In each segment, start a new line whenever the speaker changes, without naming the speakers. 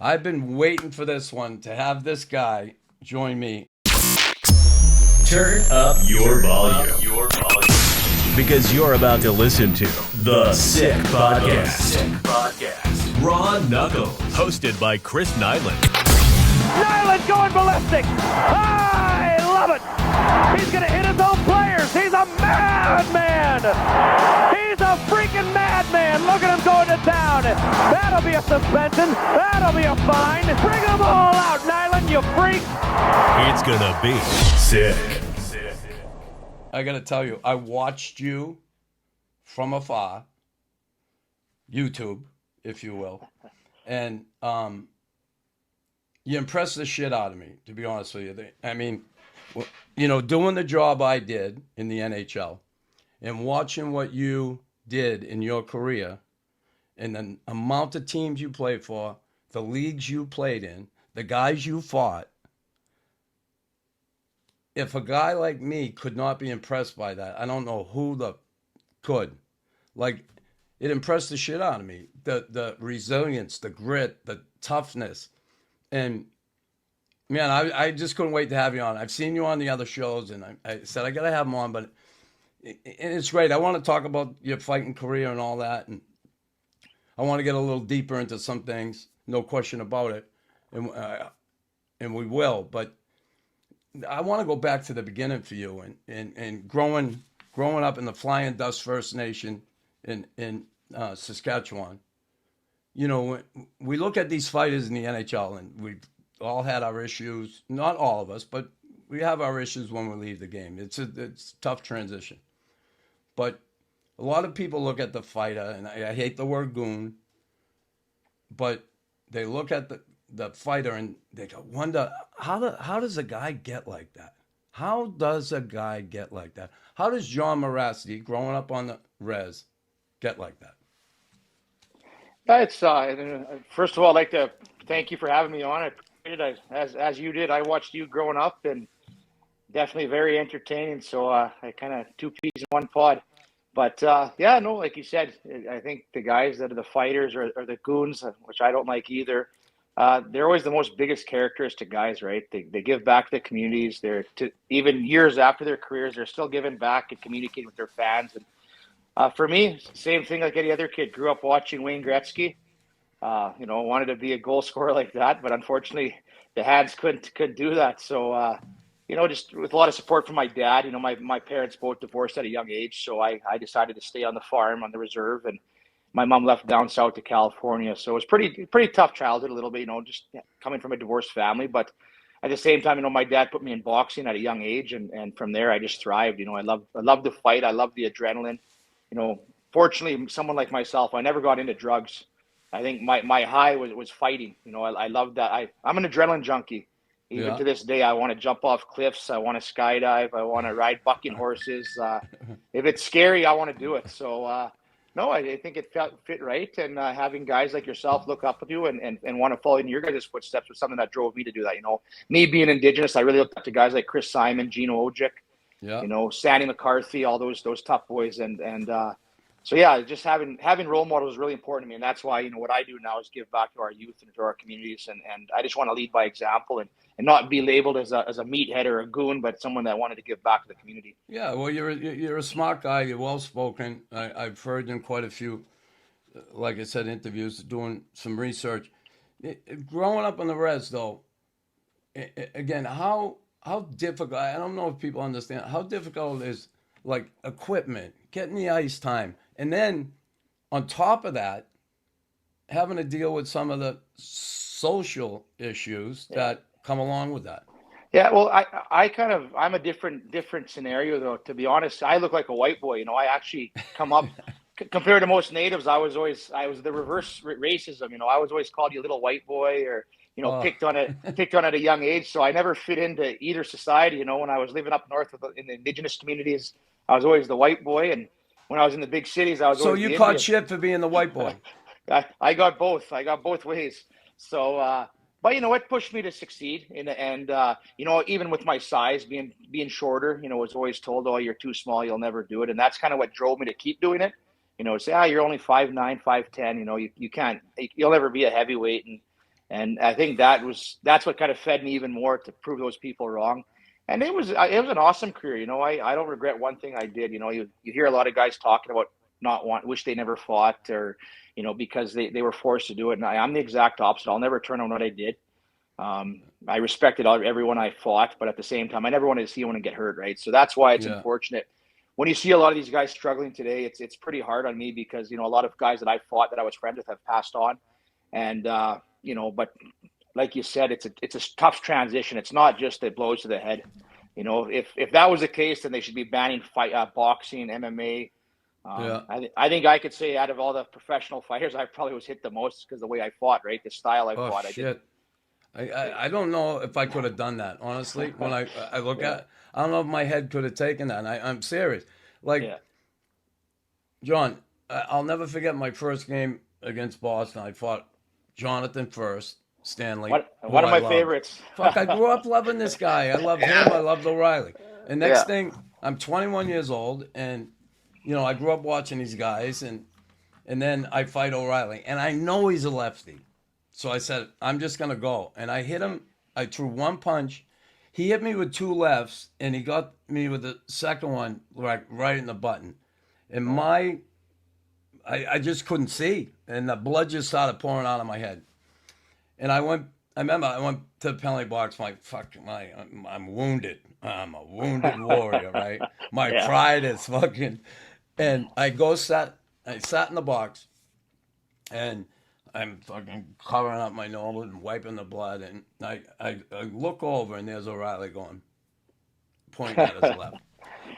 I've been waiting for this one to have this guy join me.
Turn up your volume. Because you're about to listen to The Sick Podcast. Raw Knuckles. Hosted by Chris Nilan.
Nilan going ballistic. I love it. He's going to hit his own players. He's a madman. He's a freaking madman. Look at him going to town. That'll be a suspension. That'll be a fine. Bring them all out, Nilan, you freak.
It's going to be sick.
I got to tell you, I watched you from afar, YouTube, if you will, and you impressed the shit out of me, to be honest with you. I mean, you know, doing the job I did in the NHL and watching what you did in your career and the amount of teams you played for, the leagues you played in, the guys you fought. If a guy like me could not be impressed by that, I don't know who could. Like, it impressed the shit out of me. The resilience, the grit, the toughness. And, man, I just couldn't wait to have you on. I've seen you on the other shows, and I said I got to have him on. But it's great. I want to talk about your fighting career and all that. And I want to get a little deeper into some things. No question about it. And we will. But I want to go back to the beginning for you and growing up in the Flying Dust First Nation in Saskatchewan. You know, we look at these fighters in the NHL, and we've all had our issues. Not all of us, but we have our issues when we leave the game. It's a tough transition. But a lot of people look at the fighter, and I hate the word goon, but they look at the fighter and they go, wonder, how does a guy get like that? How does a guy get like that? How does Jon Mirasty, growing up on the res, get like that?
It's first of all, I'd like to thank you for having me on. I appreciate it. As you did, I watched you growing up, and definitely very entertaining. So I kind of two peas in one pod. But yeah, no, like you said, I think the guys that are the fighters or the goons, which I don't like either. They're always the most biggest characteristic guys, right? They give back to the communities. Even years after their careers, they're still giving back and communicating with their fans. And for me, same thing like any other kid. Grew up watching Wayne Gretzky. Wanted to be a goal scorer like that, but unfortunately, the hands couldn't do that. So, just with a lot of support from my dad. My parents both divorced at a young age, so I decided to stay on the farm on the reserve, and my mom left down south to California. So it was pretty tough childhood a little bit, just coming from a divorced family. But at the same time, my dad put me in boxing at a young age. And from there, I just thrived. I love the fight. I love the adrenaline. Fortunately, someone like myself, I never got into drugs. I think my high was fighting. I love that. I'm an adrenaline junkie. Even to this day, I want to jump off cliffs. I want to skydive. I want to ride bucking horses. If it's scary, I want to do it. So, no, I think it fit right. And having guys like yourself look up to you and want to follow in your guys' footsteps was something that drove me to do that. Me being Indigenous, I really looked up to guys like Chris Simon, Gino Odjick, Sandy McCarthy, all those tough boys. So yeah, just having role models is really important to me. And that's why, what I do now is give back to our youth and to our communities. And I just want to lead by example and not be labeled as a meathead or a goon, but someone that wanted to give back to the community.
Yeah, well, you're a smart guy. You're well-spoken. I've heard in quite a few, like I said, interviews, doing some research. Growing up on the res, though, again, how difficult, I don't know if people understand, how difficult it is, like, equipment, getting the ice time, and then on top of that, having to deal with some of the social issues that come along with that.
Yeah, well, I'm a different scenario though. To be honest, I look like a white boy. I actually come up compared to most natives. I was the reverse racism. I was always called you little white boy, or picked on at a young age. So I never fit into either society. When I was living up north in the Indigenous communities, I was always the white boy, and when I was in the big cities, I was.
So
always
you
the
caught
Indian.
shit for being the white boy.
I got both. I got both ways. So. But it pushed me to succeed, and even with my size being shorter, was always told, "Oh, you're too small, you'll never do it," and that's kind of what drove me to keep doing it. Say, you're only 5'9", 5'10", you can't, you'll never be a heavyweight, And I think that's what kind of fed me even more to prove those people wrong. And it was an awesome career. You know, I don't regret one thing I did. You know, you hear a lot of guys talking about wish they never fought, or, you know, because they were forced to do it. And I'm the exact opposite. I'll never turn on what I did. I respected everyone I fought, but at the same time, I never wanted to see anyone get hurt. Right. So that's why it's unfortunate when you see a lot of these guys struggling today. It's pretty hard on me because, you know, a lot of guys that I fought that I was friends with have passed on. And, you know, but like you said, it's a tough transition. It's not just the blows to the head. You know, if that was the case, then they should be banning boxing, MMA. I think I could say out of all the professional fighters, I probably was hit the most because the way I fought, right? The style I fought.
Shit. I don't know if I could have done that, honestly. When I look at, I don't know if my head could have taken that. And I'm serious. John, I'll never forget my first game against Boston. I fought Jonathan first, Stanley.
One of my favorites.
Fuck, I grew up loving this guy. I loved him. I loved O'Reilly. And next thing, I'm 21 years old, and, you know, I grew up watching these guys, and then I fight O'Reilly. And I know he's a lefty. So I said, I'm just going to go. And I hit him. I threw one punch. He hit me with two lefts, and he got me with the second one right in the button. And I just couldn't see. And the blood just started pouring out of my head. And I remember I went to the penalty box, I'm wounded. I'm a wounded warrior, right? My pride is fucking, and I sat in the box, and I'm fucking covering up my nose and wiping the blood, and I look over, and there's O'Reilly pointing at his left.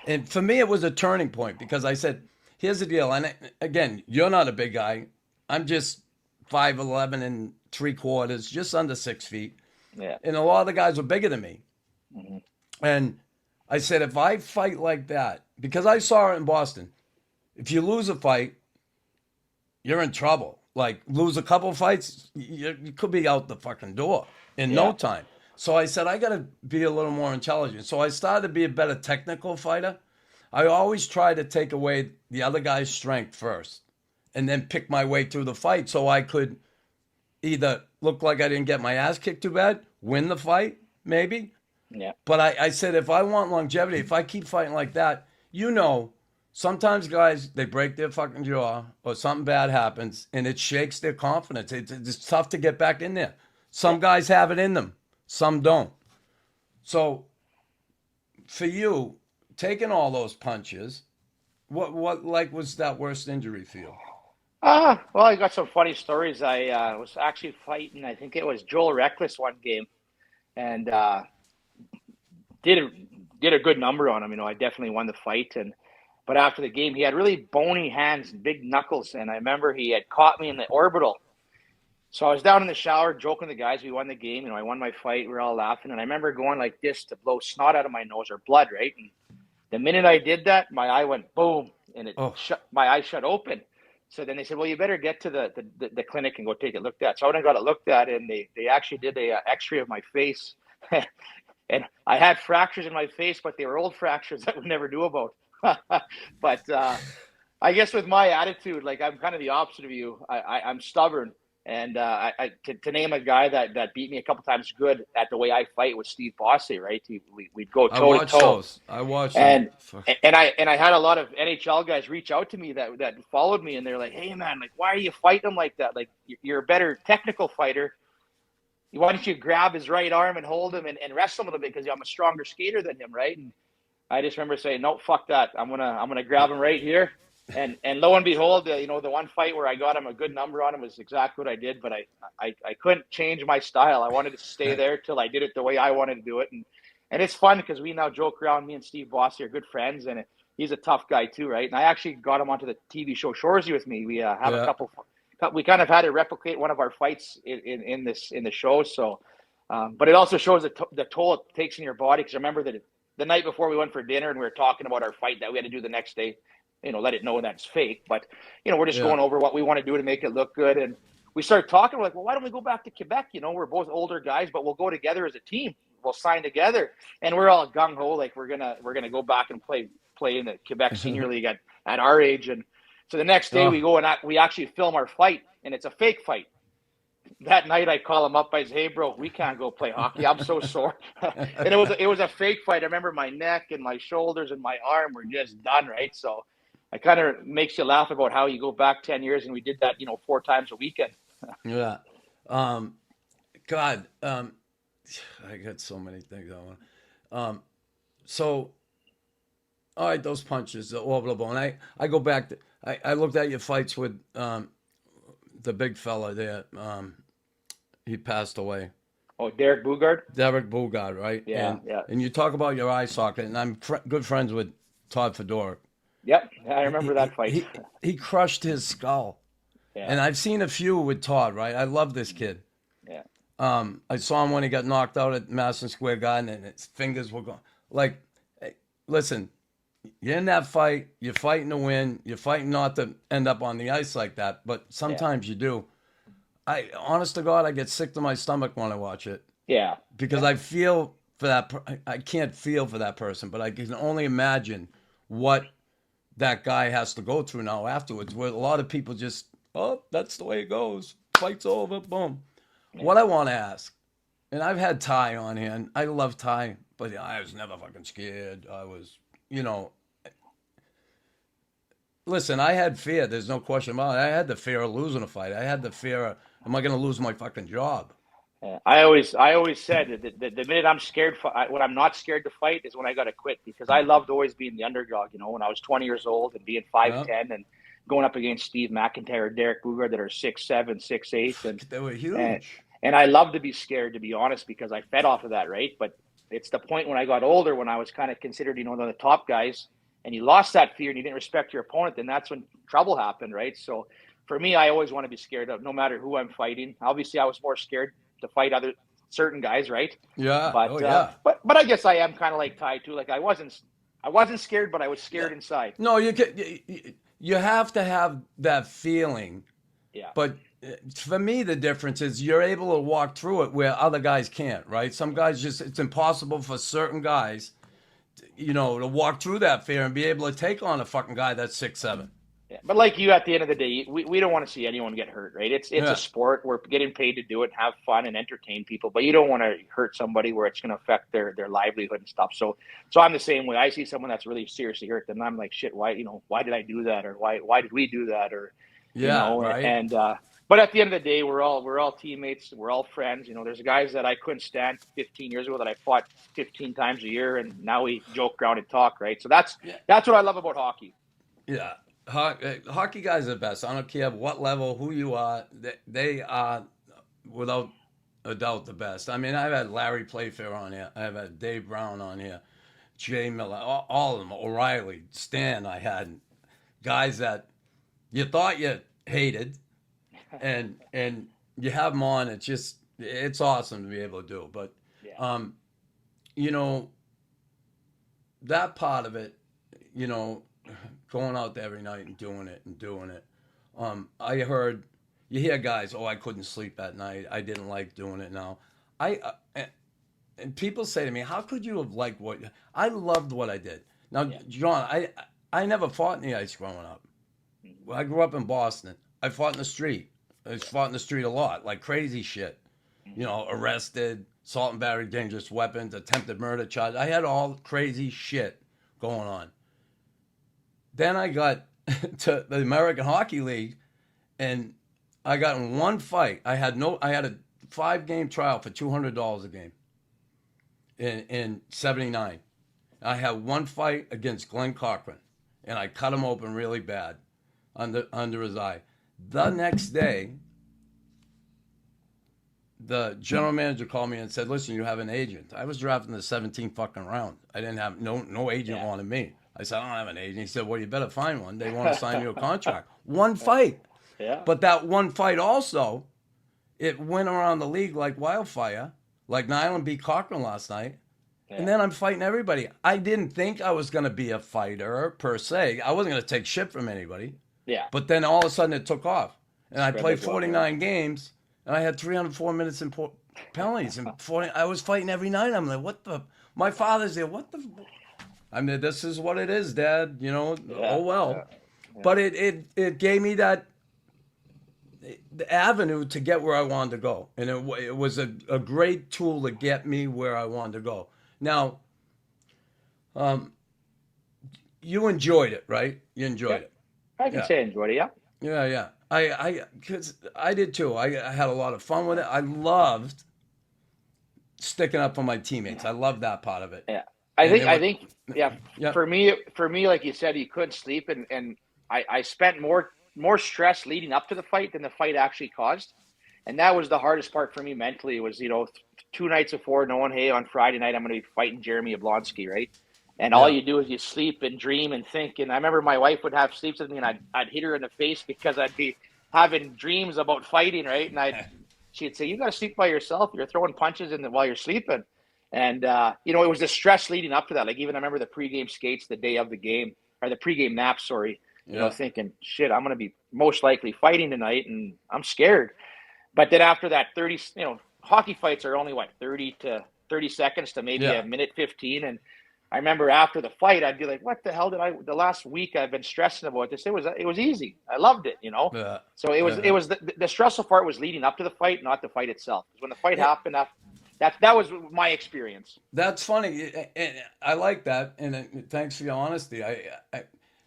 And for me, it was a turning point because I said, here's the deal. And again, you're not a big guy. I'm just 5'11" and 3/4, just under 6 feet. Yeah. And a lot of the guys were bigger than me. Mm-hmm. And I said, if I fight like that, because I saw it in Boston, if you lose a fight, you're in trouble. Like, lose a couple fights, you could be out the fucking door in no time. So I said, I got to be a little more intelligent. So I started to be a better technical fighter. I always try to take away the other guy's strength first and then pick my way through the fight so I could either look like I didn't get my ass kicked too bad, win the fight, maybe. Yeah. But I said, if I want longevity, if I keep fighting like that, you know, sometimes guys, they break their fucking jaw or something bad happens and it shakes their confidence. It's tough to get back in there. Some guys have it in them. Some don't. So for you, taking all those punches, what like was that worst injury for you?
Well, I got some funny stories. I was actually fighting, I think it was Joel Reckless one game, and did a good number on him. You know, I definitely won the fight, but after the game, he had really bony hands and big knuckles, and I remember he had caught me in the orbital. So I was down in the shower joking with the guys. We won the game. You know, I won my fight. We were all laughing, and I remember going like this to blow snot out of my nose or blood, right? And the minute I did that, my eye went boom, and my eye shut open. So then they said, well, you better get to the clinic and go take it looked at. So I went and got it looked at, and they actually did a X-ray of my face. And I had fractures in my face, but they were old fractures that we never knew about. But I guess with my attitude, like I'm kind of the opposite of you. I'm stubborn. And to name a guy that beat me a couple times good at the way I fight was Steve Bosse, right? We'd go toe to toe.
I watched
and I had a lot of NHL guys reach out to me that followed me, and they're like, "Hey man, like why are you fighting him like that? Like you're a better technical fighter. Why don't you grab his right arm and hold him and wrestle him a little bit because I'm a stronger skater than him, right?" And I just remember saying, "No, fuck that. I'm gonna grab him right here." And lo and behold, you know, the one fight where I got him a good number on him was exactly what I did, but I couldn't change my style. I wanted to stay there till I did it the way I wanted to do it. And it's fun because we now joke around. Me and Steve Bosse are good friends, and he's a tough guy too, right? And I actually got him onto the TV show Shoresy with me. We have a couple. We kind of had to replicate one of our fights in the show. So, but it also shows the toll it takes in your body. Because I remember that the night before we went for dinner and we were talking about our fight that we had to do the next day. You know, let it know that's fake. But, you know, we're just going over what we want to do to make it look good. And we started talking. We're like, well, why don't we go back to Quebec? You know, we're both older guys, but we'll go together as a team. We'll sign together. And we're all gung-ho, like we're gonna go back and play in the Quebec Senior League at our age. And so the next day we go and we actually film our fight, and it's a fake fight. that night I call him up. I say, "Hey, bro, we can't go play hockey. I'm so sore." And it was a fake fight. I remember my neck and my shoulders and my arm were just done, right? So it kind of makes you laugh about how you go back 10 years and we did that, 4 times a weekend.
Yeah. God, I got so many things I want. So, all right, those punches, the orbital. And I go back to, I looked at your fights with the big fella there. He passed away.
Oh, Derek Bugard?
Derek Bugard, right?
Yeah,
yeah. And you talk about your eye socket, and I'm good friends with Todd Fedoruk.
Yep, I remember that fight.
He crushed his skull. Yeah. And I've seen a few with Todd, right? I love this kid.
Yeah.
I saw him when he got knocked out at Madison Square Garden, and his fingers were going. Like, hey, listen, you're in that fight. You're fighting to win. You're fighting not to end up on the ice like that. But sometimes you do. Honest to God, I get sick to my stomach when I watch it.
Yeah.
Because I feel for that. I can't feel for that person, but I can only imagine what that guy has to go through now afterwards. Where a lot of people just, oh, that's the way it goes. Fight's over. Boom. Yeah. What I want to ask, and I've had Ty on here, and I love Ty, but I was never fucking scared. I was, listen, I had fear. There's no question about it. I had the fear of losing a fight. I had the fear of, am I going to lose my fucking job?
Yeah. I always said that the minute I'm scared, when I'm not scared to fight is when I got to quit, because I loved always being the underdog, when I was 20 years old and being 5'10", and going up against Steve McIntyre, Derek Bugard that are 6'7", 6'8", and
they were huge.
And I love to be scared, to be honest, because I fed off of that, right? But it's the point when I got older, when I was kind of considered, one of the top guys, and you lost that fear and you didn't respect your opponent, then that's when trouble happened, right? So for me, I always want to be scared of, no matter who I'm fighting. Obviously, I was more scared to fight certain guys, right?
Yeah.
But but I guess I am kind of like Ty too. Like I wasn't scared, but I was scared inside.
No, you have to have that feeling.
Yeah.
But for me, the difference is you're able to walk through it where other guys can't, right? Some guys it's impossible for certain guys, to walk through that fear and be able to take on a fucking guy that's 6'7".
Yeah. But like you, at the end of the day, we don't want to see anyone get hurt, right? It's a sport. We're getting paid to do it, have fun, and entertain people. But you don't want to hurt somebody where it's going to affect their livelihood and stuff. So I'm the same way. I see someone that's really seriously hurt, then I'm like, shit, why did I do that, or why did we do that, or
right.
And but at the end of the day, we're all teammates. We're all friends. There's guys that I couldn't stand 15 years ago that I fought 15 times a year, and now we joke around and talk, right? So that's what I love about hockey.
Yeah. Hockey guys are the best. I don't care what level, who you are. They are, without a doubt, the best. I mean, I've had Larry Playfair on here. I've had Dave Brown on here. Jay Miller. All of them. O'Reilly. Stan I had. Guys that you thought you hated. And you have them on. It's awesome to be able to do. But, that part of it, going out there every night and doing it. I heard, you hear guys, I couldn't sleep at night. I didn't like doing it now. And people say to me, how could you have liked I loved what I did. Now, John, I never fought in the ice growing up. I grew up in Boston. I fought in the street. I fought in the street a lot, like crazy shit. Arrested, assault and battery, dangerous weapons, attempted murder charge. I had all crazy shit going on. Then I got to the American Hockey League, and I got in one fight. I had a 5-game trial for $200 a game in '79. I had one fight against Glenn Cochran, and I cut him open really bad under his eye. The next day, the general manager called me and said, listen, you have an agent. I was drafted in the 17th fucking round. I didn't have, no agent wanted me. I said, I don't have an agent. He said, well, you better find one. They want to sign you a contract. One fight.
Yeah.
But that one fight also, it went around the league like wildfire. Like Nilan beat Cochran last night. Yeah. And then I'm fighting everybody. I didn't think I was going to be a fighter per se. I wasn't going to take shit from anybody.
Yeah.
But then all of a sudden it took off. And I played 49 games, and I had 304 minutes in penalties. And I was fighting every night. I'm like, what the? My father's there. What the? I mean, this is what it is, Dad. Oh, well. Yeah. But it gave me that. the avenue to get where I wanted to go. And it was a great tool to get me where I wanted to go. Now, you enjoyed it, right? You enjoyed it.
I can say I enjoyed it, yeah.
Yeah. Because I did too. I had a lot of fun with it. I loved sticking up for my teammates. I loved that part of it.
Yeah. I think, for me, like you said, you couldn't sleep, and I spent more stress leading up to the fight than the fight actually caused. And that was the hardest part for me mentally was, 2 nights before knowing, hey, on Friday night, I'm going to be fighting Jeremy Yablonski, right? And all you do is you sleep and dream and think. And I remember my wife would have sleeps with me, and I'd hit her in the face because I'd be having dreams about fighting, right? And she'd say, you got to sleep by yourself. You're throwing punches while you're sleeping. And, it was the stress leading up to that. Like, even I remember the pregame skates the day of the game, or the pregame nap, sorry, thinking, shit, I'm going to be most likely fighting tonight, and I'm scared. But then after that 30, hockey fights are only, 30 seconds to maybe a minute 15. And I remember after the fight, I'd be like, what the hell the last week I've been stressing about this. It was easy. I loved it,
Yeah.
So it was the stressful part was leading up to the fight, not the fight itself. When the fight happened, that was my experience.
That's funny. And I like that. And thanks for your honesty.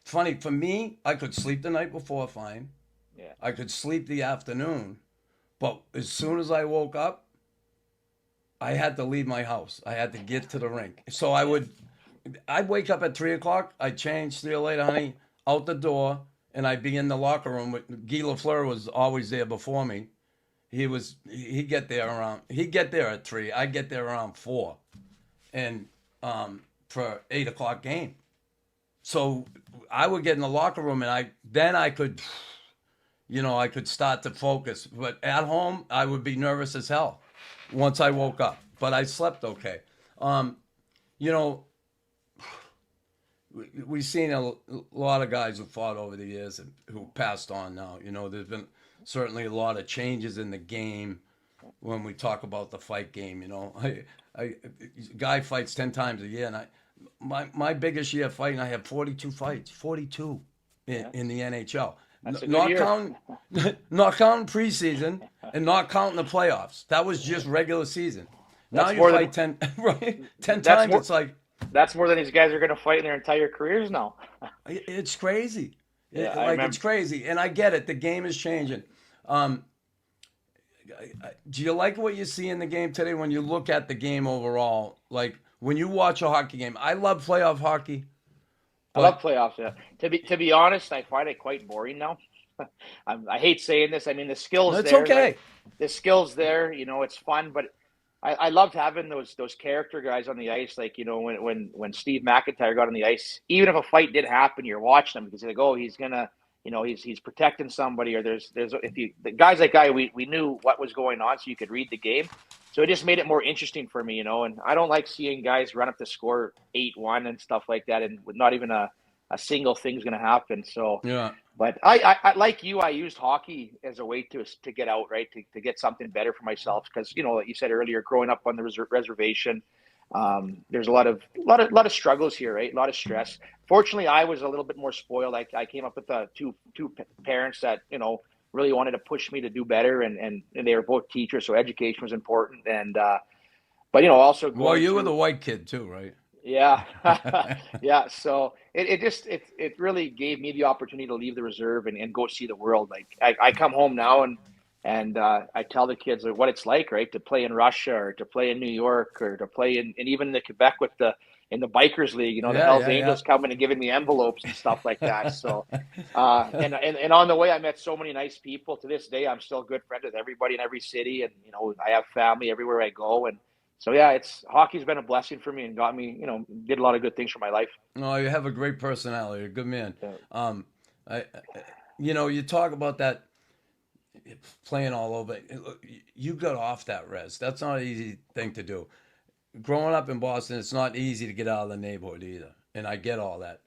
Funny, for me, I could sleep the night before fine.
Yeah.
I could sleep the afternoon. But as soon as I woke up, I had to leave my house. I had to get to the rink. So I'd wake up at 3 o'clock. I'd change, see you later, honey, out the door, and I'd be in the locker room. Guy Lafleur was always there before me. He'd get there at 3. I'd get there around 4, and for 8 o'clock game. So I would get in the locker room, and I could, I could start to focus. But at home, I would be nervous as hell once I woke up. But I slept okay. We've seen a lot of guys who fought over the years and who passed on now. There's been certainly a lot of changes in the game when we talk about the fight game. Guy fights 10 times a year, and my biggest year fighting, I had 42 fights, 42 in the NHL. Not counting preseason and not counting the playoffs. That was just regular season. Now you fight 10 times. It's like
that's more than these guys are going to fight in their entire careers now.
It's crazy.
It's
crazy, and I get it. The game is changing. Do you like what you see in the game today when you look at the game overall? Like when you watch a hockey game, I love playoff hockey.
I love playoffs. Yeah. To be honest, I find it quite boring now. I hate saying this. I mean, the skills.
It's
there.
Okay.
Like, the skills there. It's fun, but I loved having those character guys on the ice. Like when Steve McIntyre got on the ice, even if a fight did happen, you're watching him because you're like, oh, he's gonna. He's protecting somebody, or the guys like Guy, we knew what was going on, so you could read the game. So it just made it more interesting for me, and I don't like seeing guys run up the score 8-1 and stuff like that, and with not even a single thing's going to happen. So,
yeah.
But I like you, I used hockey as a way to get out, right, to get something better for myself, because like you said earlier, growing up on the reservation. There's a lot of struggles here, right? A lot of stress. Fortunately, I was a little bit more spoiled. I came up with two parents that really wanted to push me to do better, and they were both teachers, so education was important. And but also
you were the white kid too, right?
Yeah, yeah. So it really gave me the opportunity to leave the reserve and go see the world. Like I come home now and I tell the kids what it's like, right, to play in Russia or to play in New York or to play in even the Quebec in the bikers league, the Hells Angels coming and giving me envelopes and stuff like that. So, and on the way, I met so many nice people. To this day, I'm still good friends with everybody in every city, and I have family everywhere I go. And so, hockey's been a blessing for me and got me, did a lot of good things for my life.
No, you have a great personality. You're a good man.
Yeah.
You talk about that. Playing all over, you got off that res. That's not an easy thing to do. Growing up in Boston, it's not easy to get out of the neighborhood either, and I get all that.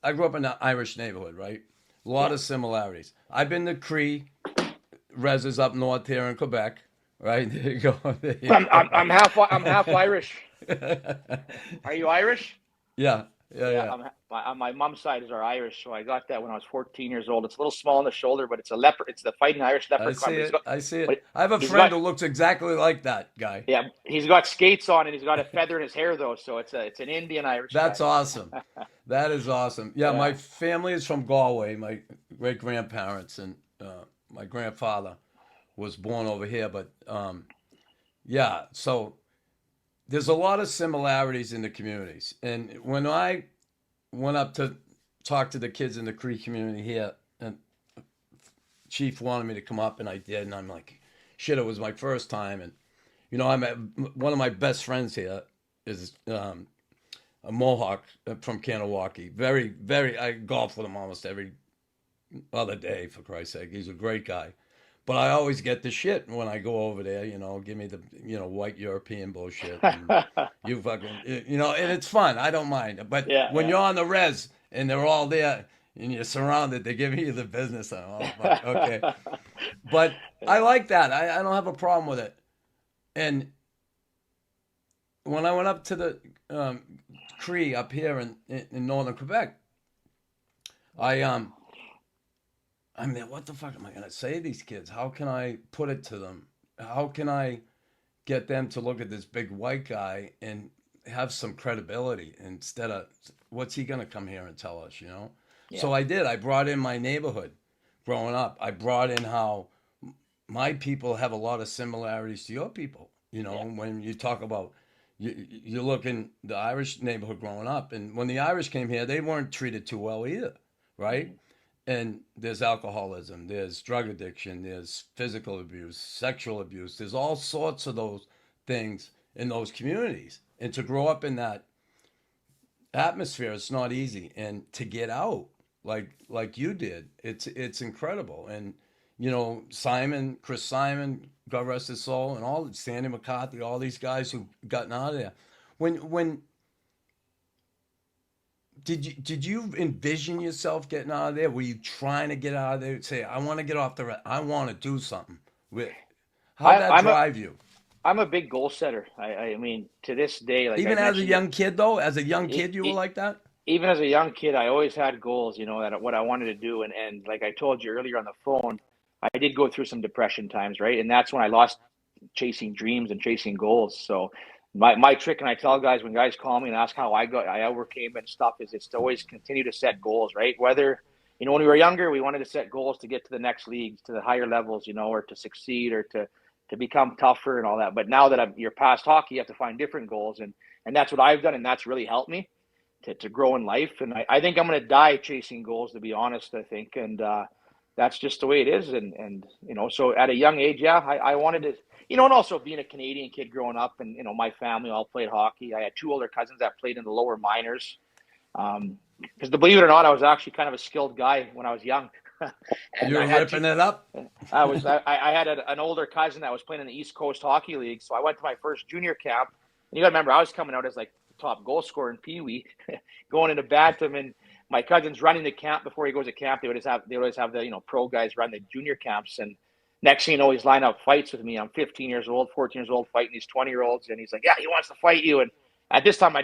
I grew up in an Irish neighborhood, right? A lot of similarities. I've been to Cree reses up north here in Quebec, right? There you go.
I'm half Irish. Are you Irish?
Yeah. Yeah.
On my mom's side is our Irish, so I got that when I was 14 years old. It's a little small on the shoulder, but it's a leopard. It's the fighting Irish
I
leprechaun.
see it. I see it. I have a
he's
friend
got,
who looks exactly like that guy.
yeah, he's got skates on and he's got a feather in his hair though, so it's an Indian Irish
That's
guy.
awesome. That is awesome. Yeah,
Yeah.
my family is from Galway. My great grandparents and my grandfather was born over here, but yeah, so there's a lot of similarities in the communities. And when I went up to talk to the kids in the Cree community here, and Chief wanted me to come up, and I did, and I'm like, shit, it was my first time. And I met one of my best friends here is a Mohawk from Kanawaki. Very, very. I golf with him almost every other day, for Christ's sake. He's a great guy. But I always get the shit when I go over there, give me the, white European bullshit. And you fucking, and it's fun. I don't mind. But when you're on the res and they're all there and you're surrounded, they're giving you the business. Okay. But I like that. I don't have a problem with it. And when I went up to the Cree up here in northern Quebec, I mean, what the fuck am I going to say to these kids? How can I put it to them? How can I get them to look at this big white guy and have some credibility instead of, what's he going to come here and tell us, Yeah. So I did. I brought in my neighborhood growing up. I brought in how my people have a lot of similarities to your people. When you talk about, you look in the Irish neighborhood growing up, and when the Irish came here, they weren't treated too well either, right? Mm-hmm. And there's alcoholism, there's drug addiction, there's physical abuse, sexual abuse. There's all sorts of those things in those communities. And to grow up in that atmosphere, it's not easy. And to get out like you did, it's incredible. And, Chris Simon, God rest his soul, and all Sandy McCarthy, all these guys who've gotten out of there. When Did you envision yourself getting out of there? Were you trying to get out of there? Say, I want to get off I want to do something. How'd that drive you?
I'm a big goal setter. I mean, to this day, like
even as a young kid, though, as a young kid, you were like that.
Even as a young kid, I always had goals. That what I wanted to do, and like I told you earlier on the phone, I did go through some depression times, right? And that's when I lost chasing dreams and chasing goals. So. My trick, and I tell guys when guys call me and ask how I overcame and stuff, is it's to always continue to set goals, right? Whether, when we were younger, we wanted to set goals to get to the next leagues, to the higher levels, or to succeed or to become tougher and all that. But now that you're past hockey, you have to find different goals. And that's what I've done. And that's really helped me to grow in life. And I think I'm going to die chasing goals, to be honest, I think. And that's just the way it is. And so at a young age, I wanted to, and also being a Canadian kid growing up, and my family all played hockey. I had two older cousins that played in the lower minors. Because believe it or not, I was actually kind of a skilled guy when I was young.
You were ripping it up.
I had an older cousin that was playing in the East Coast Hockey League, so I went to my first junior camp. And you got to remember, I was coming out as like the top goal scorer in Pee Wee, going into Bantam, and my cousin's running the camp before he goes to camp. They always have the pro guys run the junior camps, and next thing you know, he's lined up fights with me. I'm 15 years old, 14 years old, fighting these 20-year-olds. And he's like, yeah, he wants to fight you. And at this time, I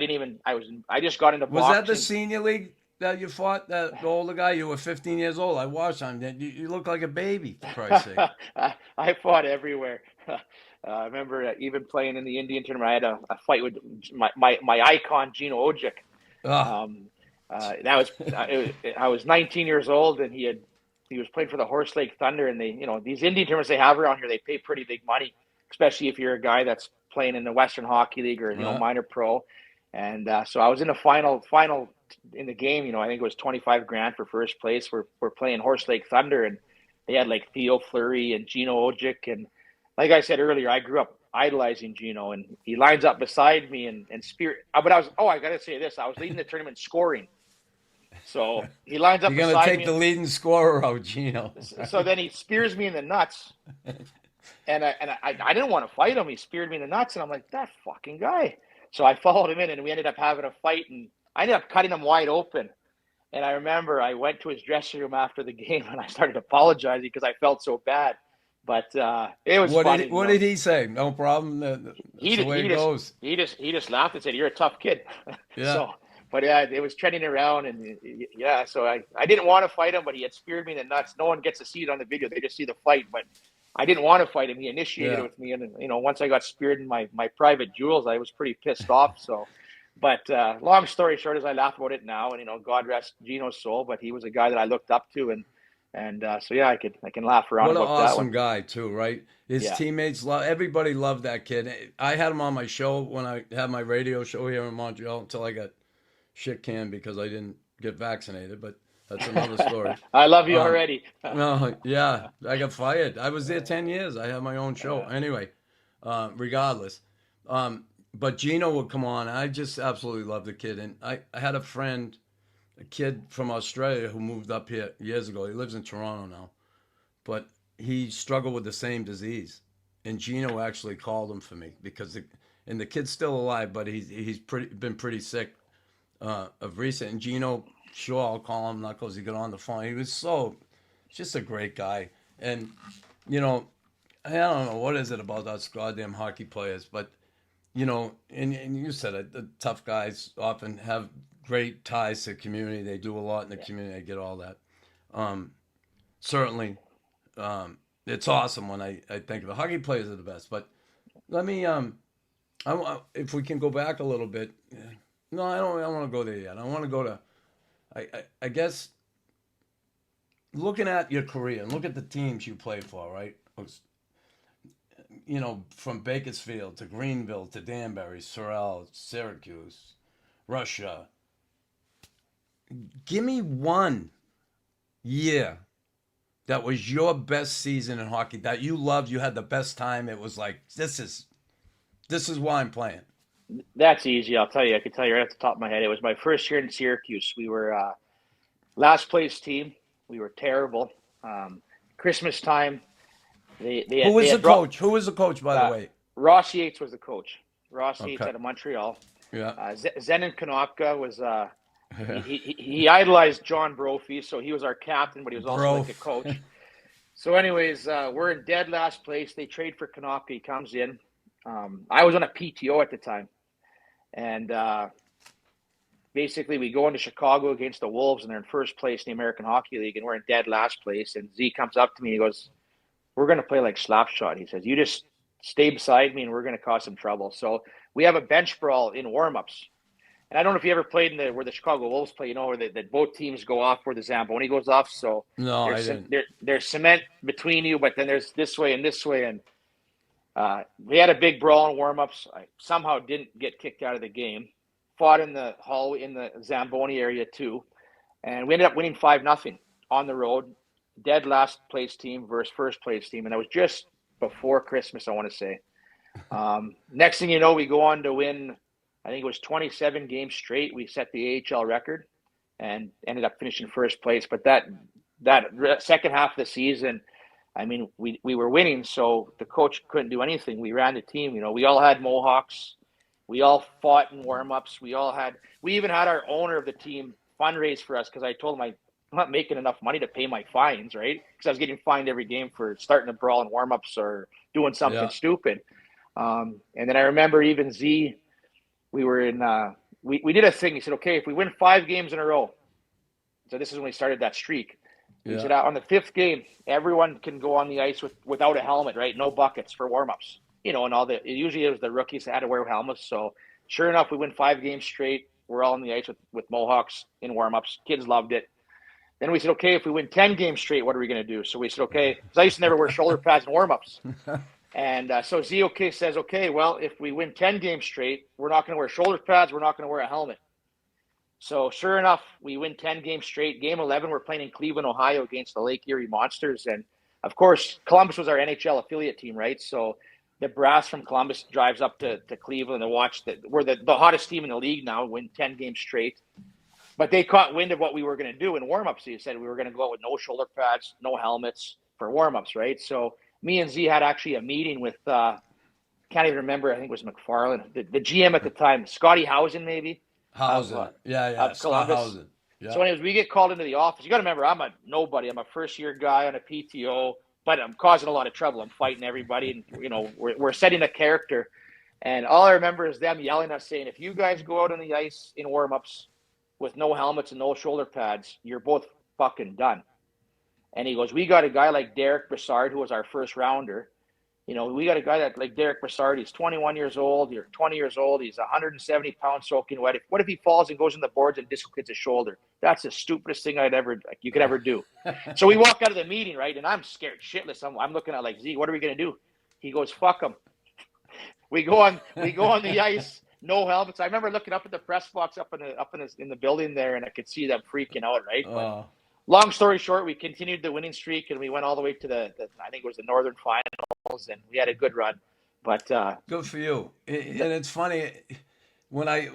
just got into boxing.
Was that the senior league that you fought, the older guy? You were 15 years old. I watched him. You look like a baby, for Christ's sake.
I fought everywhere. I remember even playing in the Indian tournament. I had a fight with my icon, Gino Odjick. I was 19 years old, and he was playing for the Horse Lake Thunder, and they, these Indian tournaments they have around here, they pay pretty big money, especially if you're a guy that's playing in the Western Hockey League or minor pro. And so I was in the final in the game. I think it was $25,000 for first place. We're playing Horse Lake Thunder, and they had like Theo Fleury and Gino Odjick. And like I said earlier, I grew up idolizing Gino, and he lines up beside me and spirit. But I gotta say this: I was leading the tournament scoring. So he lines up.
You're gonna take the leading scorer out, Gino.
So then he spears me in the nuts, and I didn't want to fight him. He speared me in the nuts, and I'm like, that fucking guy. So I followed him in, and we ended up having a fight, and I ended up cutting him wide open. And I remember I went to his dressing room after the game, and I started apologizing because I felt so bad. But it was funny.
What did he say? No problem. That's the way it goes.
He just laughed and said, "You're a tough kid."
Yeah.
But yeah, it was trending around, and yeah, so I didn't want to fight him, but he had speared me in the nuts. No one gets to see it on the video; they just see the fight. But I didn't want to fight him. He initiated it with me, and once I got speared in my private jewels, I was pretty pissed off. So, but long story short, as I laugh about it now, and God rest Gino's soul, but he was a guy that I looked up to, and so yeah, I can laugh around
what
about
an
that
awesome
one.
guy too, right? His teammates everybody loved that kid. I had him on my show when I had my radio show here in Montreal until I got shit canned because I didn't get vaccinated, but that's another story.
I love you already.
No, yeah, I got fired. I was there 10 years. I had my own show. Anyway, regardless. But Gino would come on. I just absolutely loved the kid. And I had a friend, a kid from Australia who moved up here years ago. He lives in Toronto now. But he struggled with the same disease. And Gino actually called him for me because the kid's still alive, but he's been pretty sick of recent. And Gino, sure, I'll call him Knuckles. He got on the phone. He was just a great guy. And, I don't know, what is it about us goddamn hockey players? But, and you said it, the tough guys often have great ties to the community. They do a lot in the community. I get all that. Certainly, it's awesome when I think of it. Hockey players are the best. But let me, if we can go back a little bit. No, I don't want to go there yet. I want to go to, I guess, looking at your career and look at the teams you played for, right? From Bakersfield to Greenville to Danbury, Sorel, Syracuse, Russia. Give me one year that was your best season in hockey that you loved. You had the best time. It was like, this is why I'm playing.
That's easy. I'll tell you. I can tell you right off the top of my head. It was my first year in Syracuse. We were last place team. We were terrible. Christmas time.
Who was the coach? Who was the coach, by the way?
Ross Yates was the coach. Ross Yates out of Montreal.
Yeah.
Zenon Konopka was he idolized John Brophy, so he was our captain, but he was also like a coach. So anyways, we're in dead last place. They trade for Konopka. He comes in. I was on a PTO at the time. And basically we go into Chicago against the Wolves, and they're in first place in the American Hockey League, and we're in dead last place. And Z comes up to me and he goes, "We're going to play like Slapshot." He says, "You just stay beside me and we're going to cause some trouble." So we have a bench brawl in warm-ups. And I don't know if you ever played in where the Chicago Wolves play, where that both teams go off where the Zamboni goes off. So
no,
there's cement between you, but then there's this way and this way. And we had a big brawl in warm-ups. I somehow didn't get kicked out of the game. Fought in the hallway in the Zamboni area too. And we ended up winning 5-0 on the road. Dead last place team versus first place team. And that was just before Christmas, I want to say. Next thing you know, we go on to win, I think it was 27 games straight. We set the AHL record and ended up finishing first place. But that second half of the season, I mean, we were winning, so the coach couldn't do anything. We ran the team. We all had mohawks. We all fought in warm-ups. We even had our owner of the team fundraise for us because I told him I'm not making enough money to pay my fines, right? Because I was getting fined every game for starting a brawl in warm-ups or doing something stupid. And then I remember even Z, we were in we did a thing. He said, "Okay, if we win 5 games in a row," so this is when we started that streak. He said, on the 5th game, everyone can go on the ice without a helmet, right? No buckets for warm-ups. And usually it was the rookies that had to wear helmets. So sure enough, we win 5 games straight. We're all on the ice with mohawks in warm-ups. Kids loved it. Then we said, okay, if we win 10 games straight, what are we going to do? So we said, okay, because I used to never wear shoulder pads in warm-ups. And so ZOK says, okay, well, if we win 10 games straight, we're not going to wear shoulder pads. We're not going to wear a helmet. So sure enough, we win 10 games straight. Game 11, we're playing in Cleveland, Ohio against the Lake Erie Monsters. And, of course, Columbus was our NHL affiliate team, right? So the brass from Columbus drives up to Cleveland to watch we're the hottest team in the league now, win 10 games straight. But they caught wind of what we were going to do in warm-ups. They said we were going to go out with no shoulder pads, no helmets for warm-ups, right? So me and Z had actually a meeting with, can't even remember, I think it was McFarland, the GM at the time, Scotty Housen maybe.
Housen,
Columbus.
Housen. Yeah.
So anyways, we get called into the office. You got to remember, I'm a nobody. I'm a first-year guy on a PTO, but I'm causing a lot of trouble. I'm fighting everybody, and we're setting a character. And all I remember is them yelling at us saying, if you guys go out on the ice in warm-ups with no helmets and no shoulder pads, you're both fucking done. And he goes, we got a guy like Derek Brassard, who was our first rounder. We got a guy that like Derek Brassard. He's 21 years old. You're 20 years old. He's 170 pounds soaking wet. What if he falls and goes in the boards and dislocates his shoulder? That's the stupidest thing you could ever do. So we walk out of the meeting, right? And I'm scared shitless. I'm looking at like, Z, what are we going to do? He goes, fuck him. We go on the ice, no helmets. I remember looking up at the press box up in the building there, and I could see them freaking out, right? But long story short, we continued the winning streak, and we went all the way to the I think it was the Northern Finals, and we had a good run. But
good for you. And it's funny when and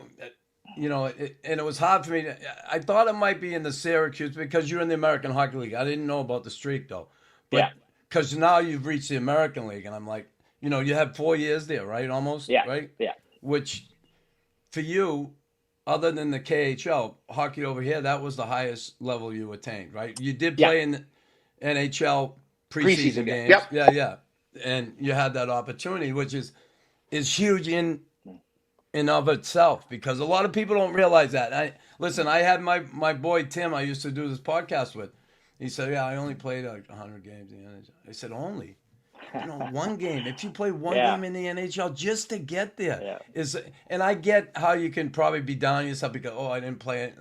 it was hard for me. I thought it might be in the Syracuse because you're in the American Hockey League. I didn't know about the streak though, but because now you've reached the American League, and I'm like, you had 4 years there, right? Almost, right? Yeah. Which for you, other than the KHL hockey over here, that was the highest level you attained, right? You did play in the NHL preseason games. Yep. Yeah. And you had that opportunity, which is huge in of itself, because a lot of people don't realize that. I had my boy Tim I used to do this podcast with. He said, I only played like 100 games in the NHL. I said, only? One game. If you play one game in the NHL just to get there and I get how you can probably be down on yourself because, I didn't play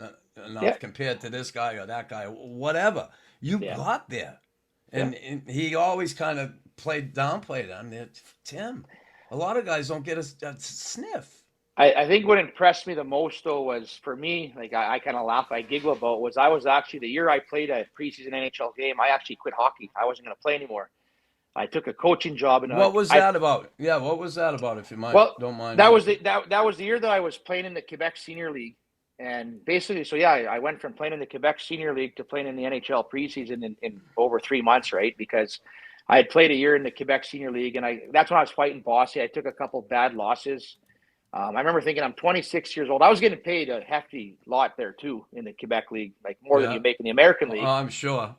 enough compared to this guy or that guy, whatever. You got there. And he always kind of downplayed it. I mean, Tim, a lot of guys don't get a sniff.
I think what impressed me the most, though, was for me, like I kind of laugh, I giggle about, was I was actually, the year I played a preseason NHL game, I actually quit hockey. I wasn't going to play anymore. I took a coaching job.
What was that about? Yeah, what was that about, if you don't mind?
That was the year that I was playing in the Quebec Senior League. And basically, I went from playing in the Quebec Senior League to playing in the NHL preseason in over 3 months, right? Because I had played a year in the Quebec Senior League, and that's when I was fighting Bossy. I took a couple bad losses. I remember thinking, I'm 26 years old. I was getting paid a hefty lot there too in the Quebec League, like more than you make in the American League.
Oh, I'm sure.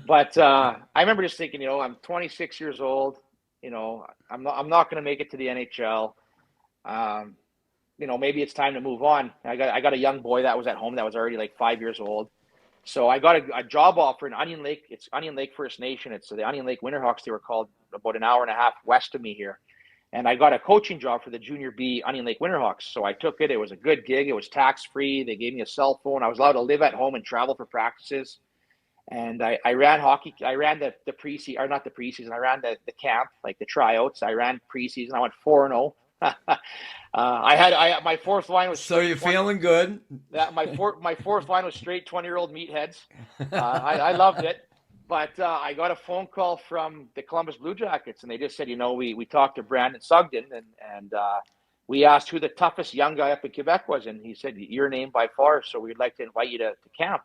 But I remember just thinking, I'm 26 years old. I'm not going to make it to the NHL. Maybe it's time to move on. I got a young boy that was at home that was already like 5 years old. So I got a job offer in Onion Lake. It's Onion Lake First Nation. It's the Onion Lake Winterhawks, they were called, about an hour and a half west of me here. And I got a coaching job for the Junior B Onion Lake Winterhawks. So I took it. It was a good gig. It was tax-free. They gave me a cell phone. I was allowed to live at home and travel for practices. And I ran hockey. I ran the preseason, or not the preseason. I ran the camp, like the tryouts. I ran preseason. I went 4-0. My fourth line was.
So you're feeling good?
My fourth line was straight 20-year-old meatheads. I loved it. But I got a phone call from the Columbus Blue Jackets, and they just said, we talked to Brandon Sugden, and we asked who the toughest young guy up in Quebec was, and he said, your name by far, so we'd like to invite you to camp.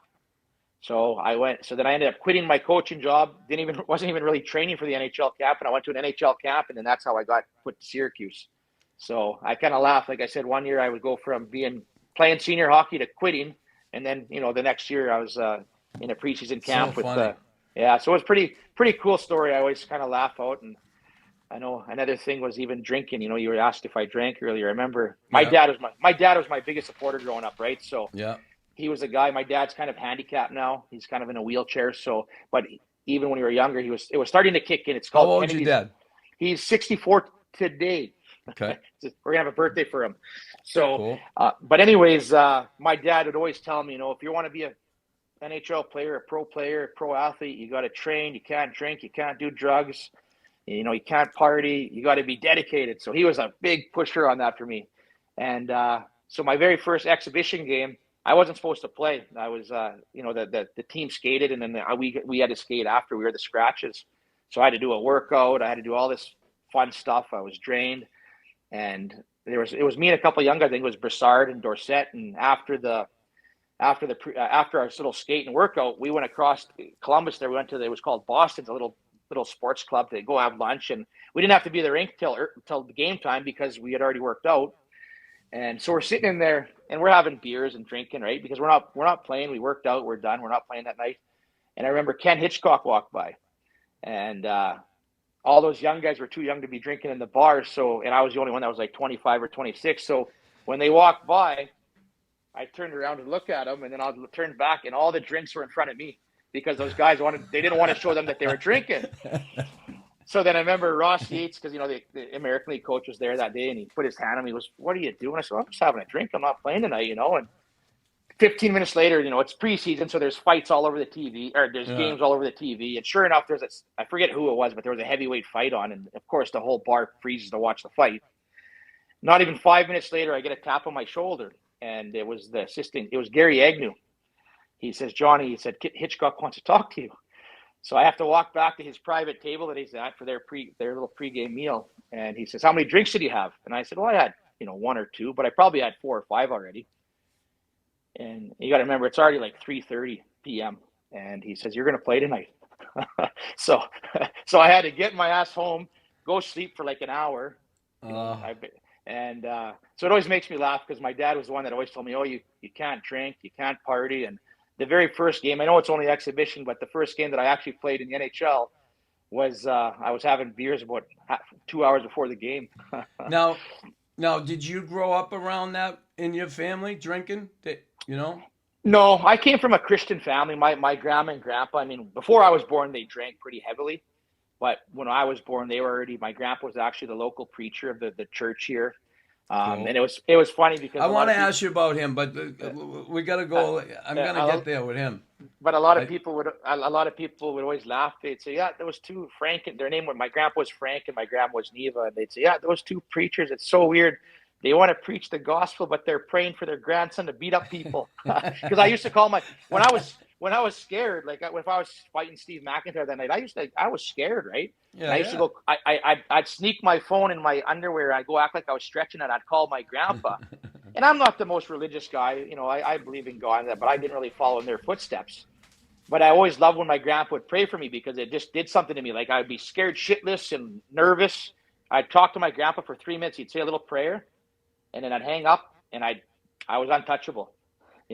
So I went. So then I ended up quitting my coaching job. Wasn't even really training for the NHL camp, and I went to an NHL camp, and then that's how I got put to Syracuse. So I kind of laughed. Like I said, one year I would go from playing senior hockey to quitting, and then the next year I was in a preseason camp with the. Yeah, so it was pretty cool story. I always kind of laugh out, and I know another thing was even drinking. You were asked if I drank earlier. I remember my dad was my biggest supporter growing up, right? So he was a guy. My dad's kind of handicapped now. He's kind of in a wheelchair. So, but even when we were younger, it was starting to kick in. It's called.
How old is your dad?
He's 64 today.
Okay,
we're gonna have a birthday for him. So,
cool.
But anyways, my dad would always tell me, if you want to be a NHL player, a pro athlete, you got to train. You can't drink. You can't do drugs. You can't party. You got to be dedicated. So he was a big pusher on that for me. And so my very first exhibition game, I wasn't supposed to play. I was, the team skated, and then we had to skate after. We were the scratches. So I had to do a workout. I had to do all this fun stuff. I was drained, and it was me and a couple of young guys. I think it was Brassard and Dorset. And after our little skate and workout, we went across Columbus. There we went to it was called Boston's, a little sports club, to go have lunch, and we didn't have to be at the rink till the game time because we had already worked out. And so we're sitting in there and we're having beers and drinking, right? Because we're not playing. We worked out. We're done. We're not playing that night. And I remember Ken Hitchcock walked by, and all those young guys were too young to be drinking in the bar. So, and I was the only one that was like 25 or 26. So when they walked by, I turned around to look at them, and then I turned back, and all the drinks were in front of me because those guys they didn't want to show them that they were drinking. So then I remember Ross Yates, because, the American League coach was there that day, and he put his hand on me. He goes, "What are you doing?" I said, "I'm just having a drink. I'm not playing tonight, And 15 minutes later, it's preseason, so there's fights all over the TV, or there's games all over the TV. And sure enough, I forget who it was, but there was a heavyweight fight on. And of course, the whole bar freezes to watch the fight. Not even 5 minutes later, I get a tap on my shoulder, and it was Gary Agnew. He says, "Johnny," he said, "Hitchcock wants to talk to you." So I have to walk back to his private table that he's at for their little pregame meal. And he says, "How many drinks did you have?" And I said, "Well, I had, one or two, but I probably had 4 or 5 already." And you got to remember, it's already like 3:30 p.m. And he says, "You're going to play tonight." So I had to get my ass home, go sleep for like an hour. So it always makes me laugh, because my dad was the one that always told me, "Oh, you can't drink, you can't party." And the very first game, I know it's only exhibition, but the first game that I actually played in the NHL was I was having beers about 2 hours before the game.
Now, did you grow up around that in your family, drinking?
No, I came from a Christian family. My grandma and grandpa, before I was born, they drank pretty heavily. But when I was born, my grandpa was actually the local preacher of the church here. Cool. And it was funny because
I want to ask you about him, but we got to go. I'm going to get there with him.
But a lot of people would always laugh. They'd say, "Yeah, there was two Frank." And my grandpa was Frank and my grandma was Neva. And they'd say, "Yeah, those two preachers. It's so weird. They want to preach the gospel, but they're praying for their grandson to beat up people." Because I used to call when I was scared, like if I was fighting Steve McIntyre that night, I was scared, right? Yeah, and I used to go, I'd sneak my phone in my underwear. I'd go act like I was stretching it. I'd call my grandpa. And I'm not the most religious guy. I believe in God, but I didn't really follow in their footsteps. But I always loved when my grandpa would pray for me, because it just did something to me. Like, I'd be scared shitless and nervous. I'd talk to my grandpa for 3 minutes. He'd say a little prayer, and then I'd hang up, and I was untouchable.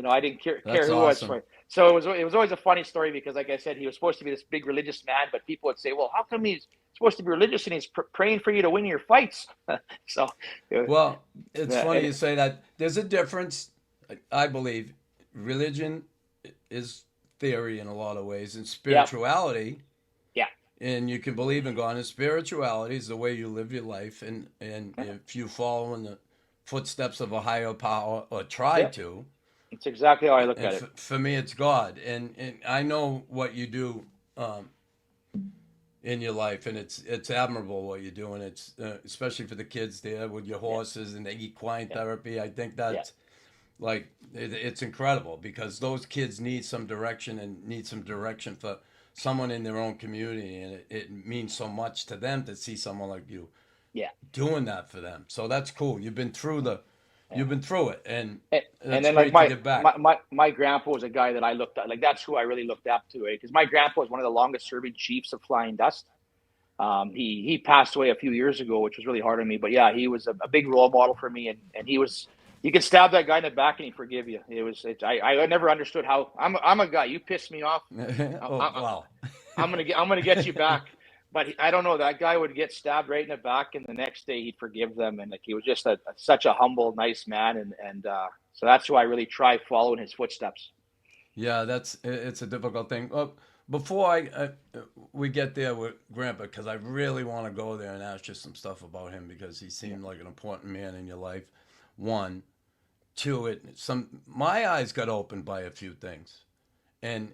I didn't care who awesome. Was for. So it was always a funny story, because, like I said, he was supposed to be this big religious man, but people would say, "Well, how come he's supposed to be religious and he's praying for you to win your fights?"
Well, it's funny you say that. There's a difference, I believe. Religion is theory in a lot of ways, and spirituality. Yeah. And you can believe in God, and spirituality is the way you live your life, and if you follow in the footsteps of a higher power, or try to.
It's exactly how I look at it.
For me, it's God, and I know what you do in your life, and it's admirable what you're doing. It's especially for the kids there with your horses and the equine therapy. I think that's it's incredible, because those kids need some direction, and need some direction for someone in their own community, and it means so much to them to see someone like you doing that for them. So that's cool. You've been through it, and then
like my grandpa was a guy that I looked at. Like, that's who I really looked up to, because my grandpa was one of the longest serving chiefs of Flying Dust. He passed away a few years ago, which was really hard on me. But yeah, he was a big role model for me, and he was. You could stab that guy in the back and he'd forgive you. I never understood how. I'm a guy. You pissed me off.
Wow.
I'm gonna get you back. But I don't know, that guy would get stabbed right in the back, and the next day he'd forgive them. And like, he was just such a humble, nice man. And so that's who I really try following his footsteps.
Yeah, it's a difficult thing. Well, before we get there with Grandpa, because I really want to go there and ask you some stuff about him, because he seemed like an important man in your life. 1, 2, my eyes got opened by a few things, and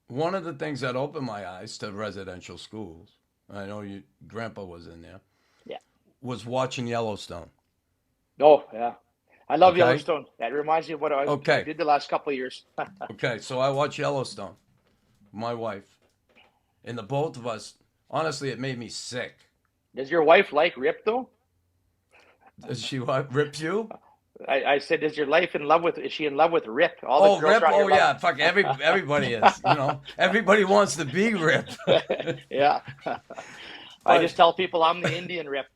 one of the things that opened my eyes to residential schools, I know Grandpa was in there, was watching Yellowstone.
Oh, yeah. I love Yellowstone. That reminds me of what I did the last couple of years.
Okay, so I watched Yellowstone, my wife, and the both of us, honestly, it made me sick.
Does your wife like Rip, though?
Does she rip you?
I said, is she in love with Rip?
Rip? Oh, yeah. Fuck, everybody is. Everybody wants to be Rip.
Yeah. I just tell people I'm the Indian Rip.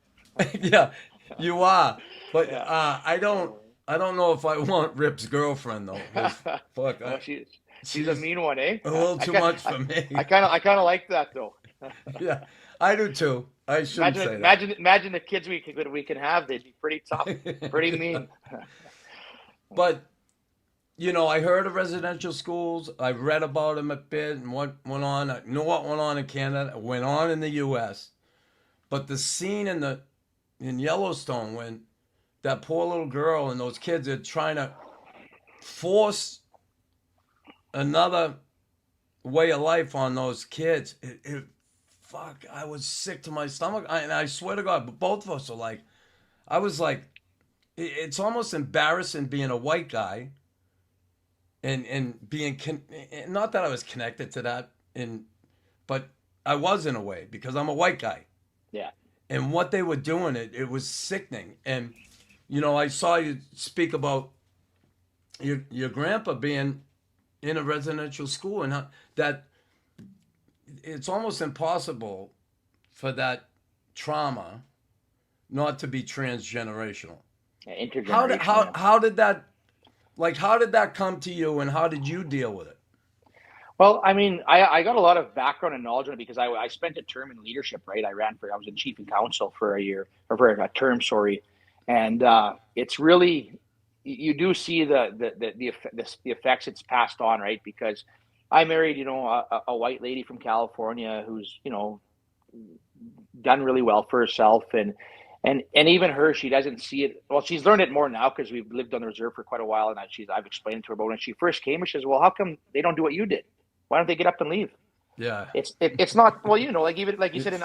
Yeah, you are. But I don't know if I want Rip's girlfriend, though. Fuck.
No, she's a mean one, eh?
A little too much for me.
I kind of like that, though.
Yeah. I do too. I shouldn't say that.
Imagine the kids we can have. They'd be pretty tough, pretty mean.
But I heard of residential schools. I read about them a bit and what went on. I know what went on in Canada, went on in the U.S. But the scene in Yellowstone when that poor little girl and those kids are trying to force another way of life on those kids, fuck, I was sick to my stomach. And I swear to God, but both of us are like, I was like, it's almost embarrassing being a white guy and being, not that I was connected to that, but I was in a way because I'm a white guy.
Yeah.
And what they were doing, it was sickening. And, I saw you speak about your grandpa being in a residential school and that it's almost impossible for that trauma not to be transgenerational.
Yeah, intergenerational.
How did that come to you and how did you deal with it?
Well, I mean, I got a lot of background and knowledge on it because I spent a term in leadership, right? I was in chief and council for a term, sorry. And it's really, you do see the effects it's passed on, right? Because I married, a white lady from California who's, done really well for herself. And even her, she doesn't see it. Well, she's learned it more now because we've lived on the reserve for quite a while. And I've explained to her about when she first came, she says, well, how come they don't do what you did? Why don't they get up and leave?
Yeah.
It's not, well, like even like you said,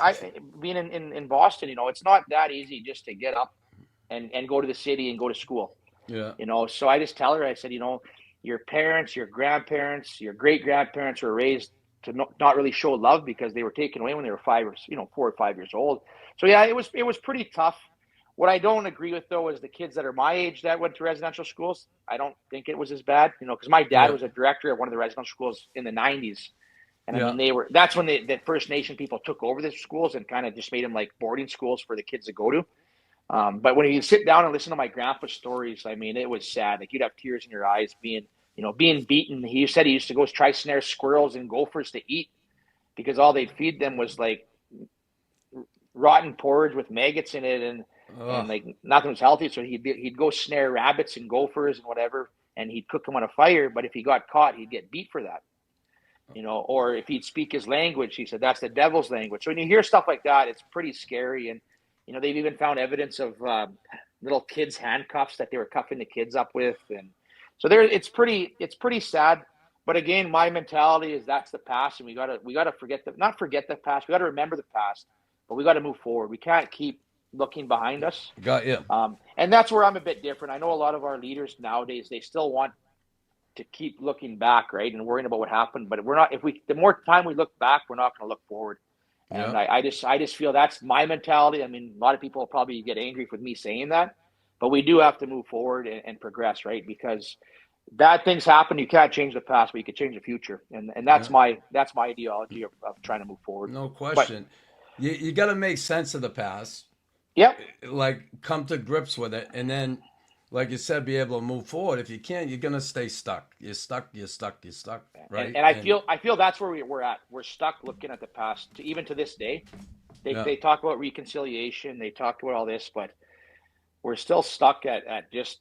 being in Boston, it's not that easy just to get up and go to the city and go to school.
Yeah.
So I just tell her, I said, your parents, your grandparents, your great grandparents were raised to not really show love because they were taken away when they were 4 or 5 years old. So yeah, it was pretty tough. What I don't agree with though is the kids that are my age that went to residential schools. I don't think it was as bad, because my dad was a director of one of the residential schools in the 90s. And I mean, that's when the First Nation people took over the schools and kind of just made them like boarding schools for the kids to go to. But when you sit down and listen to my grandpa's stories, I mean, it was sad. Like you'd have tears in your eyes being beaten. He said he used to go try snare squirrels and gophers to eat because all they'd feed them was like rotten porridge with maggots in it and like nothing was healthy. So he'd go snare rabbits and gophers and whatever, and he'd cook them on a fire. But if he got caught, he'd get beat for that. Or if he'd speak his language, he said that's the devil's language. So when you hear stuff like that, it's pretty scary. And they've even found evidence of little kids' handcuffs that they were cuffing the kids up with, and so it's pretty sad. But again, my mentality is that's the past, and we gotta not forget the past. We gotta remember the past, but we gotta move forward. We can't keep looking behind us.
Got you.
And that's where I'm a bit different. I know a lot of our leaders nowadays, they still want to keep looking back, right, and worrying about what happened. But we're not. The more time we look back, we're not going to look forward. And yeah. I just feel that's my mentality. I mean, a lot of people will probably get angry with me saying that, but we do have to move forward and progress, right? Because bad things happen. You can't change the past, but you can change the future. And that's my ideology of trying to move forward.
No question. But you got to make sense of the past.
Yep.
Like come to grips with it. And then, like you said, be able to move forward. If you can't, you're going to stay stuck. You're stuck, right?
And I feel that's where we're at. We're stuck looking at the past, even to this day. They talk about reconciliation. They talk about all this, but we're still stuck at just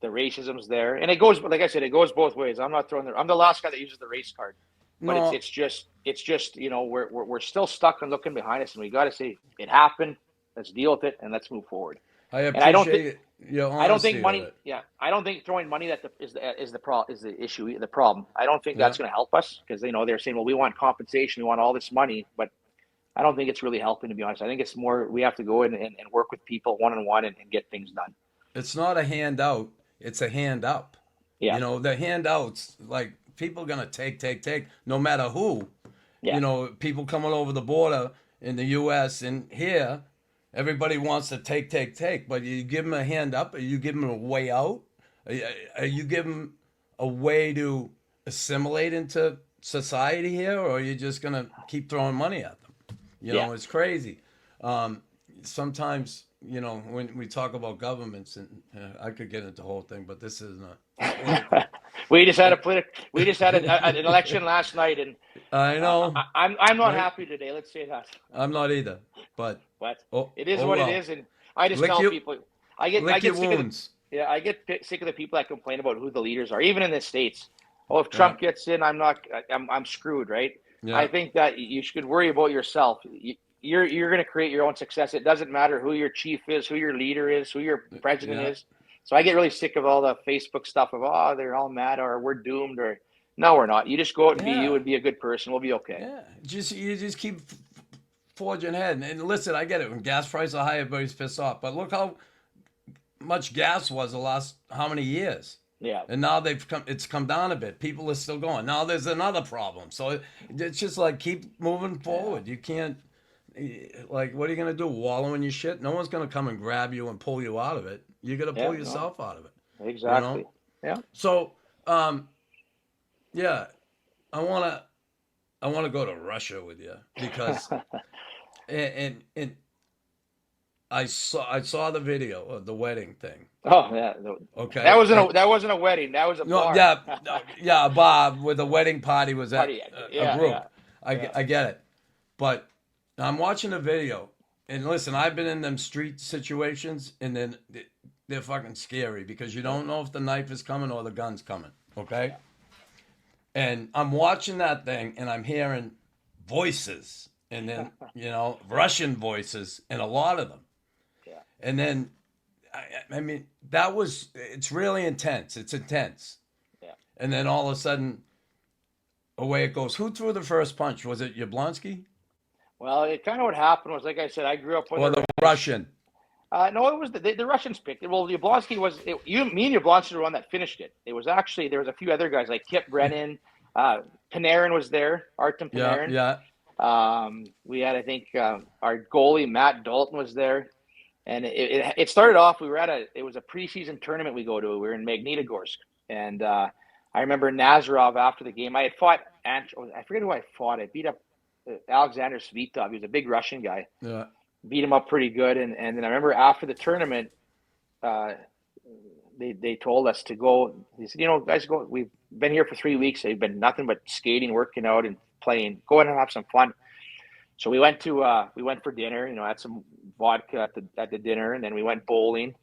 the racism's there. And it goes, like I said, it goes both ways. I'm the last guy that uses the race card. But no. it's just we're still stuck and looking behind us, and we got to say it happened. Let's deal with it and let's move forward.
I appreciate your honesty.
I don't think money. Yeah, I don't think throwing money is the issue. The problem. I don't think that's going to help us because they're saying, well, we want compensation, we want all this money, but I don't think it's really helping. To be honest, I think it's more we have to go in and work with people one-on-one and get things done. It's
not a handout; it's a hand up.
Yeah.
The handouts, like people are going to take, no matter who. Yeah. People coming over the border in the U.S. and here. Everybody wants to take, but you give them a hand up, or you give them a way out, are you give them a way to assimilate into society here, or are you just going to keep throwing money at them? It's crazy. Sometimes, when we talk about governments, and I could get into the whole thing, but this is not.
We just had an election last night, and
I know.
I'm not happy today. Let's say that.
I'm not either. But
it is what it is, and I just tell people I get sick of the people that complain about who the leaders are, even in the States. Oh, if Trump gets in, I'm screwed, right? Yeah. I think that you should worry about yourself. You're going to create your own success. It doesn't matter who your chief is, who your leader is, who your president is. So I get really sick of all the Facebook stuff of, they're all mad or we're doomed or no, we're not. You just go out and be you and be a good person. We'll be okay.
Yeah, you just keep forging ahead. And listen, I get it. When gas prices are high, everybody's pissed off. But look how much gas was the last how many years.
Yeah.
And now it's come down a bit. People are still going. Now there's another problem. So it's just like keep moving forward. You can't, like, what are you going to do? Wallow in your shit? No one's going to come and grab you and pull you out of it. You got to pull yourself out of it.
Exactly.
You know? Yeah. So, I want to go to Russia with you because, and I saw the video of the wedding thing.
Oh yeah.
Okay.
That wasn't a wedding. That was a bar.
Yeah, a bar where the wedding party was at a group. Yeah. I get it, but I'm watching the video, and listen, I've been in them street situations, and then they're fucking scary because you don't know if the knife is coming or the gun's coming. Okay. And I'm watching that thing, and I'm hearing voices, and then Russian voices, and a lot of them.
Yeah.
And then, I mean, it's really intense. It's intense.
Yeah.
And then all of a sudden, away it goes. Who threw the first punch? Was it Yablonsky?
Well, it kind of what happened was, like I said, I grew up with
the Russian.
No, it was the Russians picked it. Well, Yablonsky me and Yablonsky were the one that finished it. It was actually, there was a few other guys like Kip Brennan, Panarin was there, Artem Panarin.
Yeah.
We had, I think, our goalie, Matt Dalton, was there. And it started off, it was a preseason tournament we go to. We were in Magnitogorsk. And I remember Nazarov after the game. I had fought, I forget who I fought. I beat up Alexander Svitov. He was a big Russian guy.
Yeah.
Beat him up pretty good. And then I remember after the tournament, they told us to go. They said, guys, go. We've been here for 3 weeks. They've been nothing but skating, working out, and playing. Go ahead and have some fun. So we went for dinner. Had some vodka at the dinner, and then we went bowling.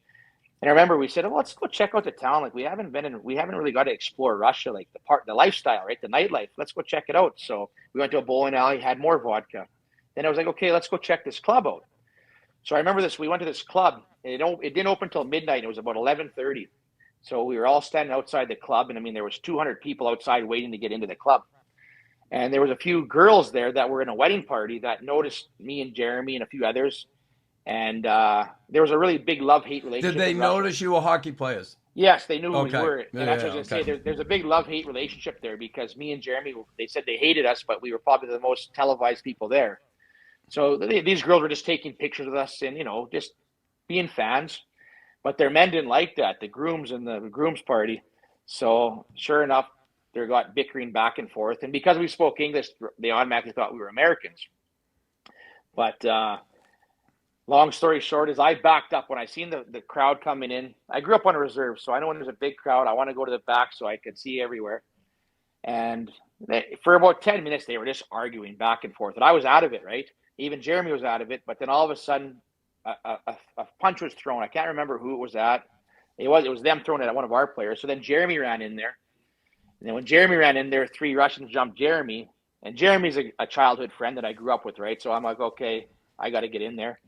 And I remember we said, let's go check out the town. Like we haven't really got to explore Russia, like the lifestyle, right? The nightlife. Let's go check it out. So we went to a bowling alley, had more vodka. Then I was like, okay, let's go check this club out. So I remember this. We went to this club. It didn't open until midnight. It was about 11:30. So we were all standing outside the club, and I mean, there was 200 people outside waiting to get into the club. And there was a few girls there that were in a wedding party that noticed me and Jeremy and a few others. And there was a really big love-hate relationship.
Did they notice you were hockey players?
Yes, they knew who we were. And that's what I was going to say. There's a big love-hate relationship there because me and Jeremy, they said they hated us, but we were probably the most televised people there. So these girls were just taking pictures of us and, just being fans. But their men didn't like that, the grooms and the groom's party. So sure enough, they got bickering back and forth. And because we spoke English, they automatically thought we were Americans. But long story short is I backed up when I seen the crowd coming in. I grew up on a reserve, so I know when there's a big crowd, I want to go to the back so I could see everywhere. And for about 10 minutes, they were just arguing back and forth. And I was out of it, right? Even Jeremy was out of it. But then all of a sudden, a punch was thrown. I can't remember who it was at. It was them throwing it at one of our players. So then Jeremy ran in there. And then when Jeremy ran in there, 3 Russians jumped Jeremy. And Jeremy's a childhood friend that I grew up with, right? So I'm like, okay, I got to get in there.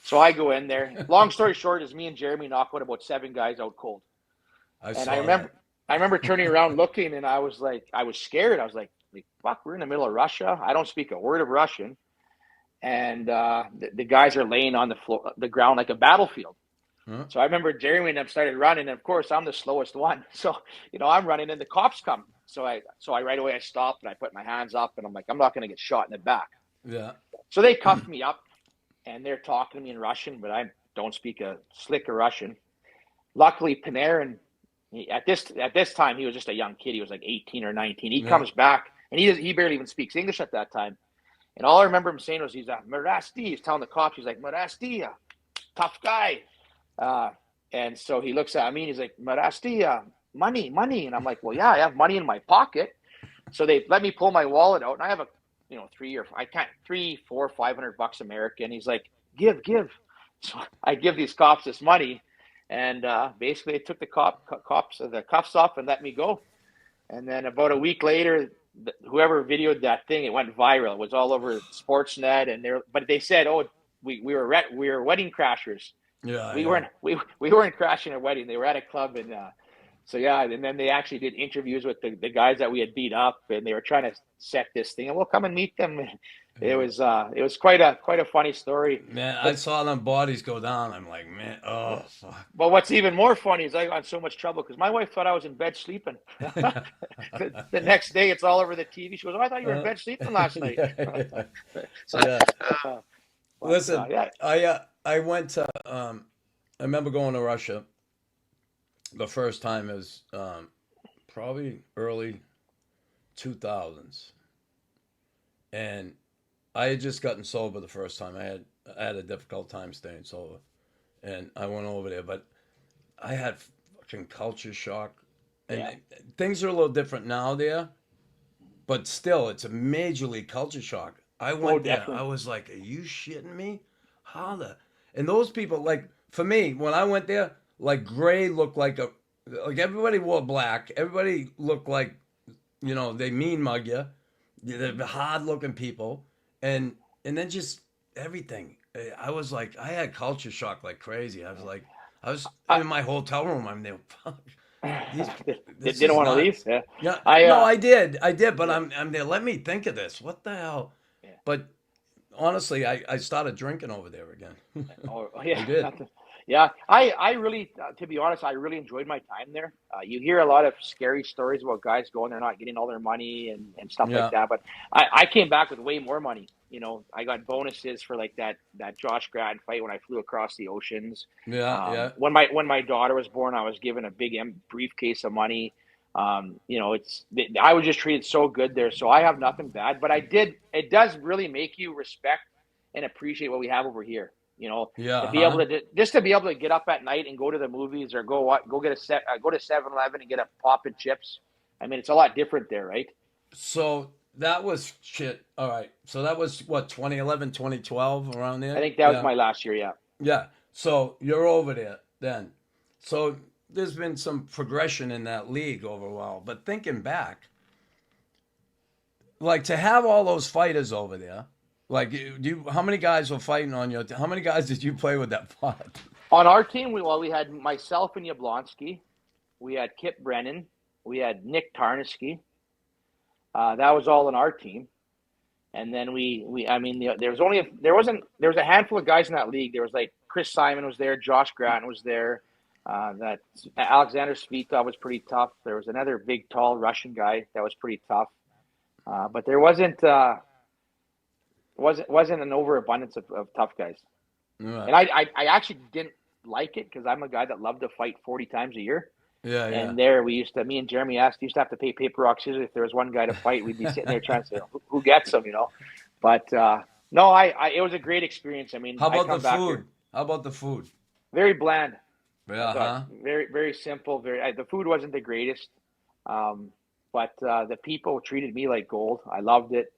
So I go in there. Long story short is me and Jeremy knock out about 7 guys out cold. I remember turning around looking, and I was scared. I was like, fuck, we're in the middle of Russia. I don't speak a word of Russian. And the guys are laying on the ground like a battlefield. Huh? So I remember Jeremy and them started running, and of course I'm the slowest one. So I'm running, and the cops come. So I right away I stopped and I put my hands up, and I'm like, I'm not going to get shot in the back.
Yeah. So
they cuffed me up, and they're talking to me in Russian, but I don't speak a slick of Russian. Luckily, Panarin, at this time he was just a young kid. He was like 18 or 19. He comes back, and he barely even speaks English at that time. And all I remember him saying was, he's like, Mirasty. He's telling the cops, he's like, Mirasty, tough guy. And so he looks at me and he's like, Mirasty, money. And I'm like, well, yeah, I have money in my pocket. So they let me pull my wallet out, and I have a, $500 American. He's like, give. So I give these cops this money, and basically they took the cuffs off and let me go. And then about a week later, whoever videoed that thing, it went viral. It was all over Sportsnet, but they said, "Oh, we were wedding crashers."
Yeah,
we weren't crashing a wedding. They were at a club, and and then they actually did interviews with the guys that we had beat up, and they were trying to set this thing, and we'll come and meet them. It was quite a funny story.
Man, I saw them bodies go down. I'm like, man, oh fuck.
But what's even more funny is I got in so much trouble because my wife thought I was in bed sleeping. The next day, it's all over the TV. She goes, "Oh, I thought you were in bed sleeping last night."
Listen, I went to. I remember going to Russia. The first time is probably early 2000s, and I had just gotten sober the first time. I had a difficult time staying sober, and I went over there. But I had fucking culture shock, and things are a little different now there, but still, it's a majorly culture shock. I went there. I was like, "Are you shitting me? How the?" And those people, like for me, when I went there. Like gray looked like everybody wore black. Everybody looked like, they mean mug you. They're hard looking people. And then just everything. I was like, I had culture shock like crazy. I was in my hotel room. I'm there. Fuck.
They didn't want to leave. Yeah.
Yeah. No, I did. But I'm there. Let me think of this. What the hell? Yeah. But honestly, I started drinking over there again.
Oh yeah.
I did.
Yeah, I really, to be honest, I really enjoyed my time there. You hear a lot of scary stories about guys going there not getting all their money and stuff like that. But I came back with way more money. I got bonuses for like that Josh Grad fight when I flew across the oceans.
Yeah.
When my daughter was born, I was given a big briefcase of money. I was just treated so good there. So I have nothing bad. But it does really make you respect and appreciate what we have over here. To be able to get up at night and go to the movies or go to 7-Eleven and get a pop and chips. I mean, it's a lot different there, right?
So that was shit. All right. So that was what, 2011, 2012 around there?
I think that was my last year. Yeah.
Yeah. So you're over there then. So there's been some progression in that league over a while, but thinking back, like to have all those fighters over there, like, how many guys were fighting on your team? How many guys did you play with that fought?
On our team, we had myself and Yablonsky. We had Kip Brennan. We had Nick Tarnowski. That was all on our team. And then there was a handful of guys in that league. There was like Chris Simon was there. Josh Gratton was there. That Alexander Svitov was pretty tough. There was another big, tall Russian guy that was pretty tough. But there wasn't an overabundance of tough guys. Right. And I actually didn't like it because I'm a guy that loved to fight 40 times a year.
Yeah.
And me and Jeremy used to have to pay paper, rock, scissors. If there was one guy to fight, we'd be sitting there trying to say, who gets him, But no, it was a great experience. I mean,
how about the food? How about the food?
Very bland.
Yeah.
Very, very simple. The food wasn't the greatest. But the people treated me like gold. I loved it.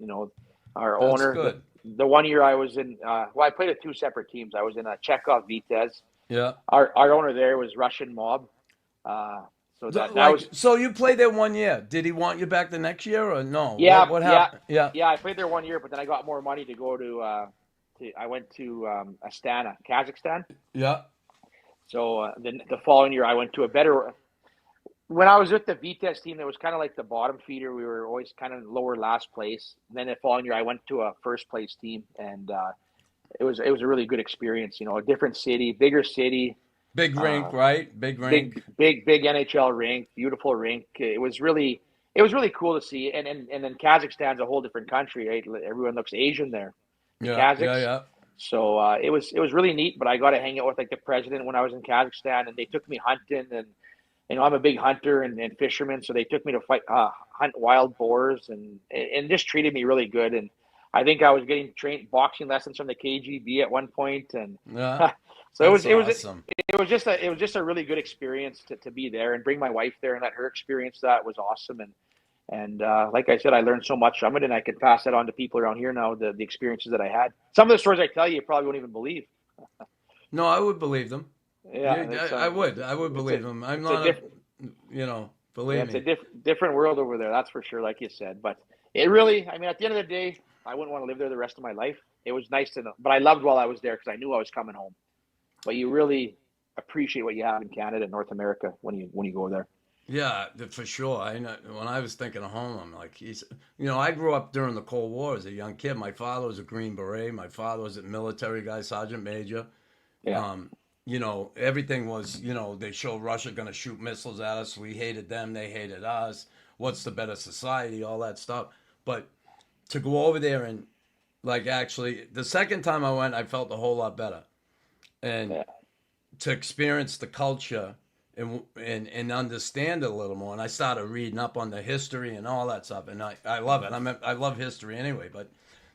Our
That's
owner,
good.
The 1 year I was in, I played with two separate teams. I was in a Chekhov Vitez.
Yeah.
Our owner there was Russian mob.
So you played there 1 year. Did he want you back the next year or no?
Yeah.
What happened? Yeah.
I played there 1 year, but then I got more money to go to I went to Astana, Kazakhstan.
Yeah.
So then the following year I went to a better. When I was with the Vitesse team, it was kind of like the bottom feeder. We were always kind of lower last place. And then the following year, I went to a first place team, and it was a really good experience. A different city, bigger city,
big rink, right? Big rink,
big NHL rink, beautiful rink. It was really cool to see. And then Kazakhstan's a whole different country. Right? Everyone looks Asian there.
Yeah.
So it was really neat. But I got to hang out with like the president when I was in Kazakhstan, and they took me hunting and. I'm a big hunter and fisherman, so they took me to hunt wild boars and just treated me really good. And I think I was getting trained boxing lessons from the KGB at one point, and so it was awesome. It was just a really good experience to be there and bring my wife there and let her experience that was awesome. And like I said, I learned so much from it, and I could pass that on to people around here now, the experiences that I had. Some of the stories I tell you, you probably won't even believe.
No, I would believe them.
Yeah,
I would believe them. I'm not, believe me.
It's a different world over there, that's for sure, like you said. But it really, I mean, at the end of the day, I wouldn't want to live there the rest of my life. It was nice to know, but I loved while I was there because I knew I was coming home. But you really appreciate what you have in Canada and North America when you go there.
Yeah, for sure. I know when I was thinking of home, I'm like, I grew up during the Cold War as a young kid. My father was a Green Beret. My father was a military guy, Sergeant Major.
Yeah.
Everything was, they showed Russia going to shoot missiles at us. We hated them. They hated us. What's the better society? All that stuff. But to go over there and, like, actually, the second time I went, I felt a whole lot better. And to experience the culture and understand it a little more. And I started reading up on the history and all that stuff. And I love it. I love history anyway. But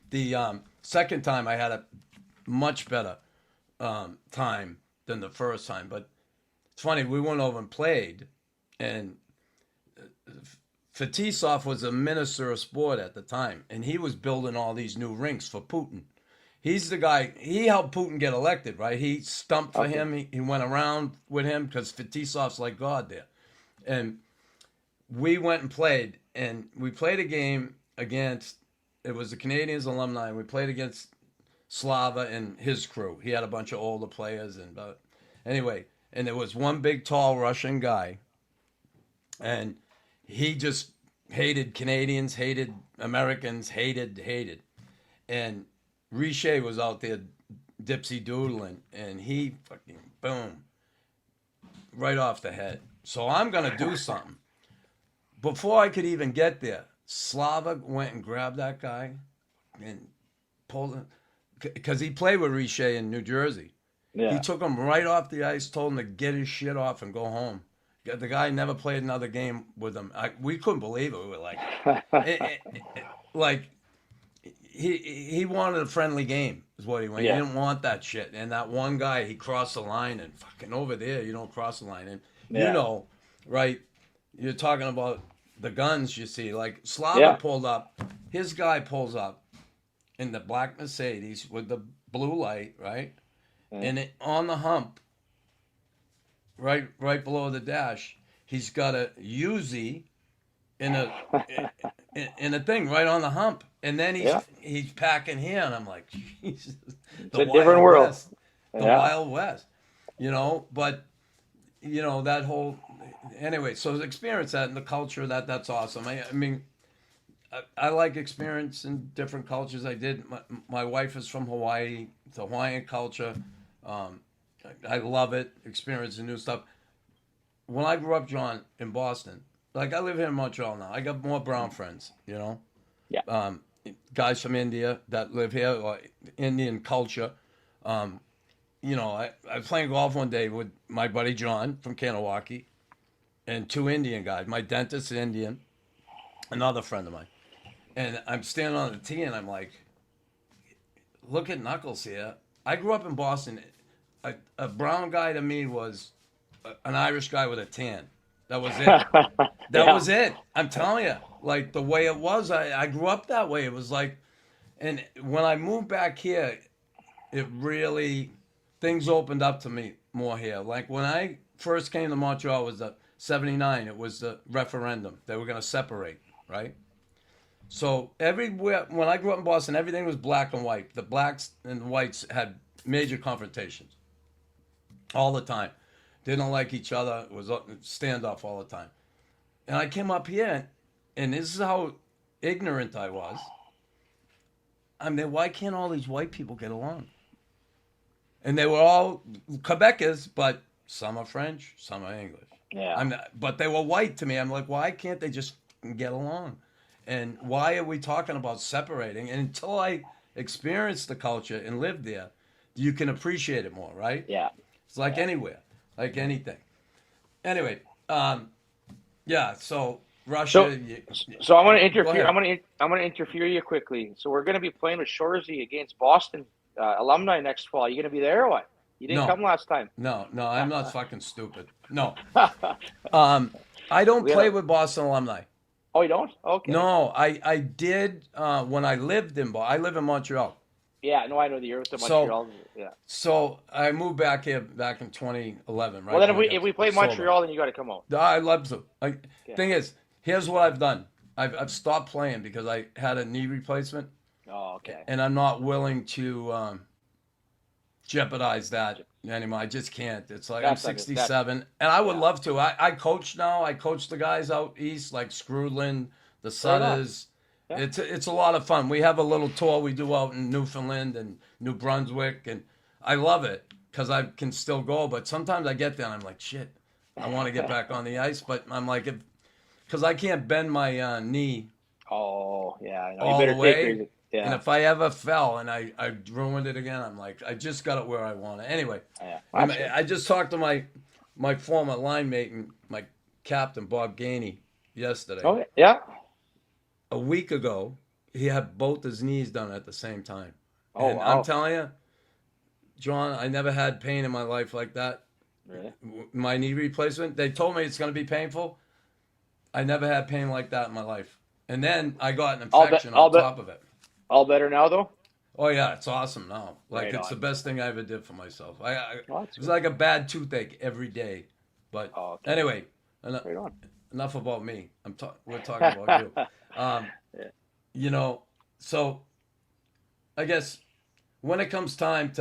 the second time I had a much better time than the first time. But it's funny, we went over and played, and Fetisov was a minister of sport at the time, and he was building all these new rinks for Putin. He's the guy, he helped Putin get elected, right? He stumped for him. He went around with him because Fetisov's like God there. And we went and played, and we played a game against, it was the Canadians Alumni, and we played against Slava and his crew. He had a bunch of older players, but anyway, and there was one big tall Russian guy, and he just hated Canadians, hated Americans, hated. And Richer was out there dipsy doodling, and he fucking boom, right off the head. So I'm gonna do something. Before I could even get there, Slava went and grabbed that guy and pulled him. Because he played with Richer in New Jersey. Yeah. He took him right off the ice, told him to get his shit off and go home. The guy never played another game with him. We couldn't believe it. We were like, he wanted a friendly game is what he wanted. Yeah. He didn't want that shit. And that one guy, he crossed the line, and fucking over there, you don't cross the line. And right, you're talking about the guns you see. Like Slava pulled up, his guy pulls up in the black Mercedes with the blue light, right? And on the hump, right below the dash, he's got a Uzi in a thing right on the hump, and then he's packing here, and I'm like, Jesus,
it's a different world,
West, the Wild West, But that whole anyway. So experience that and the culture that's awesome. I mean. I like experiencing different cultures. I did. My wife is from Hawaii. It's Hawaiian culture. I love it. Experiencing new stuff. When I grew up, John, in Boston, like I live here in Montreal now. I got more brown friends,
Yeah.
Guys from India that live here, or Indian culture. I was playing golf one day with my buddy John from Kanawaki and two Indian guys. My dentist is Indian, another friend of mine. And I'm standing on the tee, and I'm like, look at Knuckles here. I grew up in Boston. A brown guy to me was an Irish guy with a tan. That was it. That was it. I'm telling you. Like, the way it was, I grew up that way. It was like, and when I moved back here, it really, things opened up to me more here. Like, when I first came to Montreal, it was the 79. It was the referendum. They were going to separate, right? So everywhere, when I grew up in Boston, everything was black and white. The blacks and the whites had major confrontations all the time. Didn't like each other. It was standoff all the time. And I came up here, and this is how ignorant I was. I mean, why can't all these white people get along? And they were all Quebecers, but some are French, some are English.
Yeah.
But they were white to me. I'm like, why can't they just get along? And why are we talking about separating? And until I experienced the culture and lived there, you can appreciate it more, right?
Yeah.
It's like anywhere, like anything. Anyway, so Russia.
So I'm going to interfere. I'm going to interfere you quickly. So we're going to be playing with Shoresy against Boston Alumni next fall. Are you going to be there or what? You didn't come last time.
No, I'm not fucking stupid. No. I don't play with Boston Alumni.
Oh, you don't? Okay.
No, I did when I lived in I live in Montreal.
Yeah, no, I know the year with the
So
Montreal. Yeah.
so I moved back here back in 2011, right?
Well, then
when I
if
got
we play
sober.
Montreal, then you got to come out.
I love to.
Yeah.
Thing is, here's what I've done. I've stopped playing because I had a knee replacement,
Oh, okay.
and I'm not willing to jeopardize that anymore. I just can't. It's like I'm 67, and I would love to. I coach now. I coach the guys out east, like Screwland, the Sutters.
Yeah.
It's a lot of fun. We have a little tour we do out in Newfoundland and New Brunswick, and I love it because I can still go. But sometimes I get there and I'm like, shit, I want to get back on the ice, but I'm like, because I can't bend my knee
Oh, yeah. I know.
all
You
the
better
way.
take your,
And if I ever fell and I ruined it again, I'm like, I just got it where I want it. Anyway,
Yeah.
I just talked to my former line mate and my captain, Bob Gainey, yesterday.
Oh, yeah.
A week ago, he had both his knees done at the same time.
Oh,
and
wow.
I'm telling you, John, I never had pain in my life like that.
Really?
My knee replacement, they told me it's going to be painful. I never had pain like that in my life. And then I got an infection on top of it.
All better now, though?
Oh, yeah, it's awesome now. Like,
Right
it's
on.
the best thing I ever did for myself.
Oh, that's
It was
good.
like a bad toothache every day. But
Okay.
anyway,
Right on.
enough about me. We're talking about you. You know, so I guess when it comes time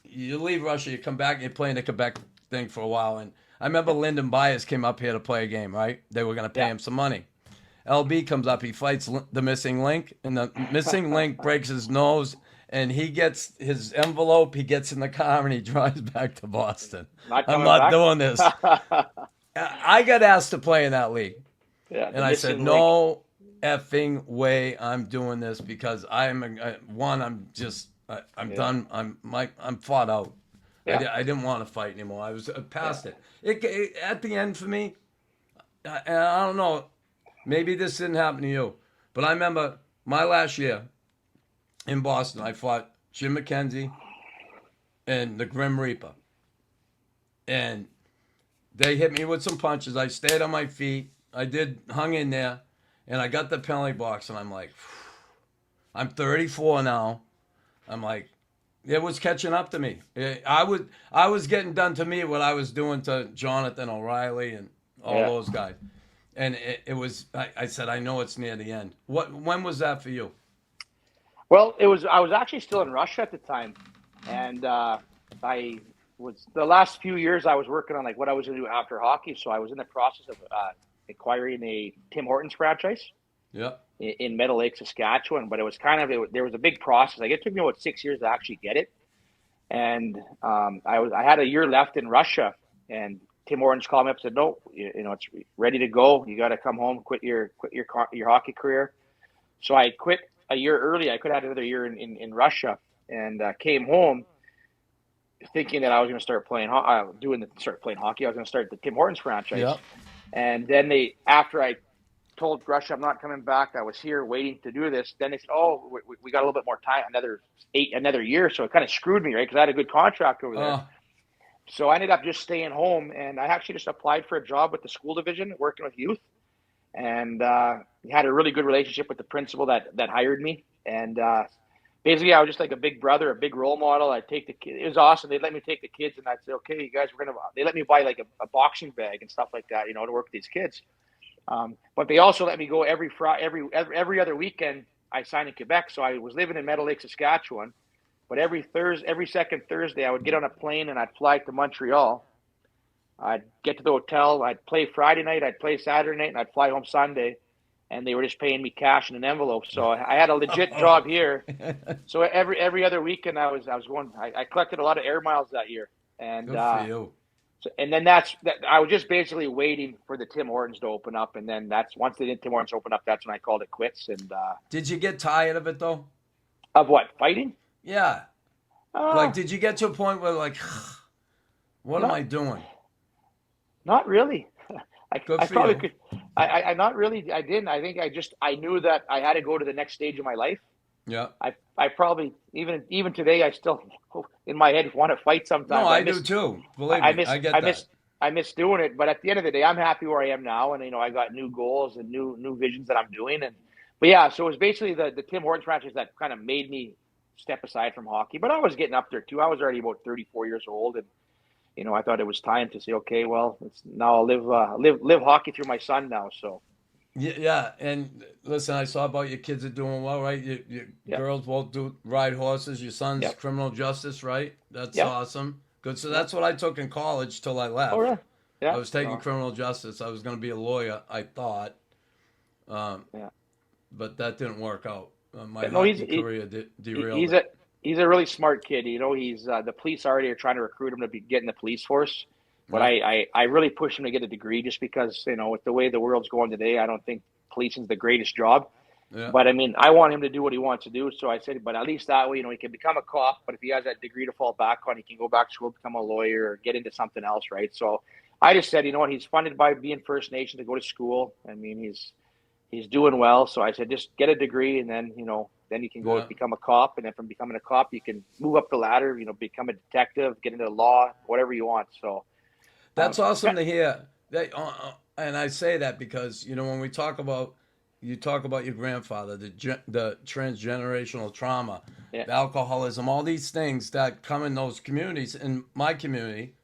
you leave Russia, you come back, and you play in the Quebec thing for a while. And I remember Lyndon Byers came up here to play a game, right? They were going to pay him some money. LB comes up, he fights the missing link, and the missing link breaks his nose, and he gets his envelope, he gets in the car, and he drives back to Boston. I'm not doing this. I got asked to play in that league.
Yeah,
And I said, no effing way I'm doing this because I'm done. I'm fought out.
Yeah.
I didn't want to fight anymore. I was past it. At the end for me, I don't know, maybe this didn't happen to you, but I remember my last year in Boston, I fought Jim McKenzie and the Grim Reaper. And they hit me with some punches. I stayed on my feet. I hung in there, and I got the penalty box, and I'm like, I'm 34 now. I'm like, it was catching up to me. I was getting done to me what I was doing to Jonathan O'Reilly and all those guys. And it was, I said, I know it's near the end. When was that for you?
Well, I was actually still in Russia at the time. And I was, the last few years I was working on like what I was going to do after hockey. So I was in the process of acquiring a Tim Hortons franchise.
Yeah.
In Meadow Lake, Saskatchewan, but it was there was a big process. Like it took me about 6 years to actually get it, and I had a year left in Russia, and Tim Hortons called me up and said, "No, it's ready to go. You got to come home, quit your hockey career." So I quit a year early. I could have had another year in Russia, and came home thinking that I was going to start playing hockey. I was going to start the Tim Hortons franchise,
Yeah.
and then after I told Russia I'm not coming back, I was here waiting to do this. Then they said, "Oh, we got a little bit more time, another year." So it kind of screwed me, right? Because I had a good contract over there. So I ended up just staying home, and I actually just applied for a job with the school division, working with youth, and had a really good relationship with the principal that hired me. And basically, I was just like a big brother, a big role model. I'd take the kids. It was awesome. They'd let me take the kids, and I'd say, "Okay, you guys, they let me buy like a boxing bag and stuff like that, to work with these kids." But they also let me go every other weekend. I signed in Quebec, so I was living in Meadow Lake, Saskatchewan. But every second Thursday, I would get on a plane and I'd fly to Montreal. I'd get to the hotel. I'd play Friday night. I'd play Saturday night, and I'd fly home Sunday. And they were just paying me cash in an envelope. So I had a legit job here. So every other weekend, I was going. I collected a lot of air miles that year. And
Good for you.
So, and then I was just basically waiting for the Tim Hortons to open up, and then once the Tim Hortons opened up, that's when I called it quits. And
Did you get tired of it though?
of what, fighting?
Yeah. Like, did you get to a point where like, what am I doing?
Not really. I
Good for
probably
you.
could. I not really. I didn't. I think I knew that I had to go to the next stage of my life.
Yeah.
I probably even today I still in my head want to fight sometimes.
No, I do too. Believe me, I get that.
I miss doing it. But at the end of the day, I'm happy where I am now, and I got new goals and new visions that I'm doing. But yeah, so it was basically the Tim Hortons franchise that kind of made me step aside from hockey. But I was getting up there too. I was already about 34 years old, and I thought it was time to say, okay, well, now I'll live hockey through my son now. So.
Yeah, and listen, I saw about your kids are doing well, right? Your girls both ride horses. Your son's criminal justice, right? That's awesome. Good. So that's what I took in college till I left.
Oh, really? Yeah.
I was taking criminal justice. I was going to be a lawyer, I thought. But that didn't work out. My hockey career derailed.
He's a really smart kid. He's the police already are trying to recruit him to get in the police force. But I really push him to get a degree just because, with the way the world's going today, I don't think policing's the greatest job.
Yeah.
But, I want him to do what he wants to do. So I said, but at least that way, he can become a cop. But if he has that degree to fall back on, he can go back to school, become a lawyer, or get into something else, right? So I just said, he's funded by being First Nation to go to school. He's doing well. So I said, just get a degree, and then, then you can go become a cop. And then from becoming a cop, you can move up the ladder, become a detective, get into law, whatever you want. So.
That's awesome to hear. And I say that because, when you talk about your grandfather, the transgenerational trauma, the alcoholism, all these things that come in those communities, in my community,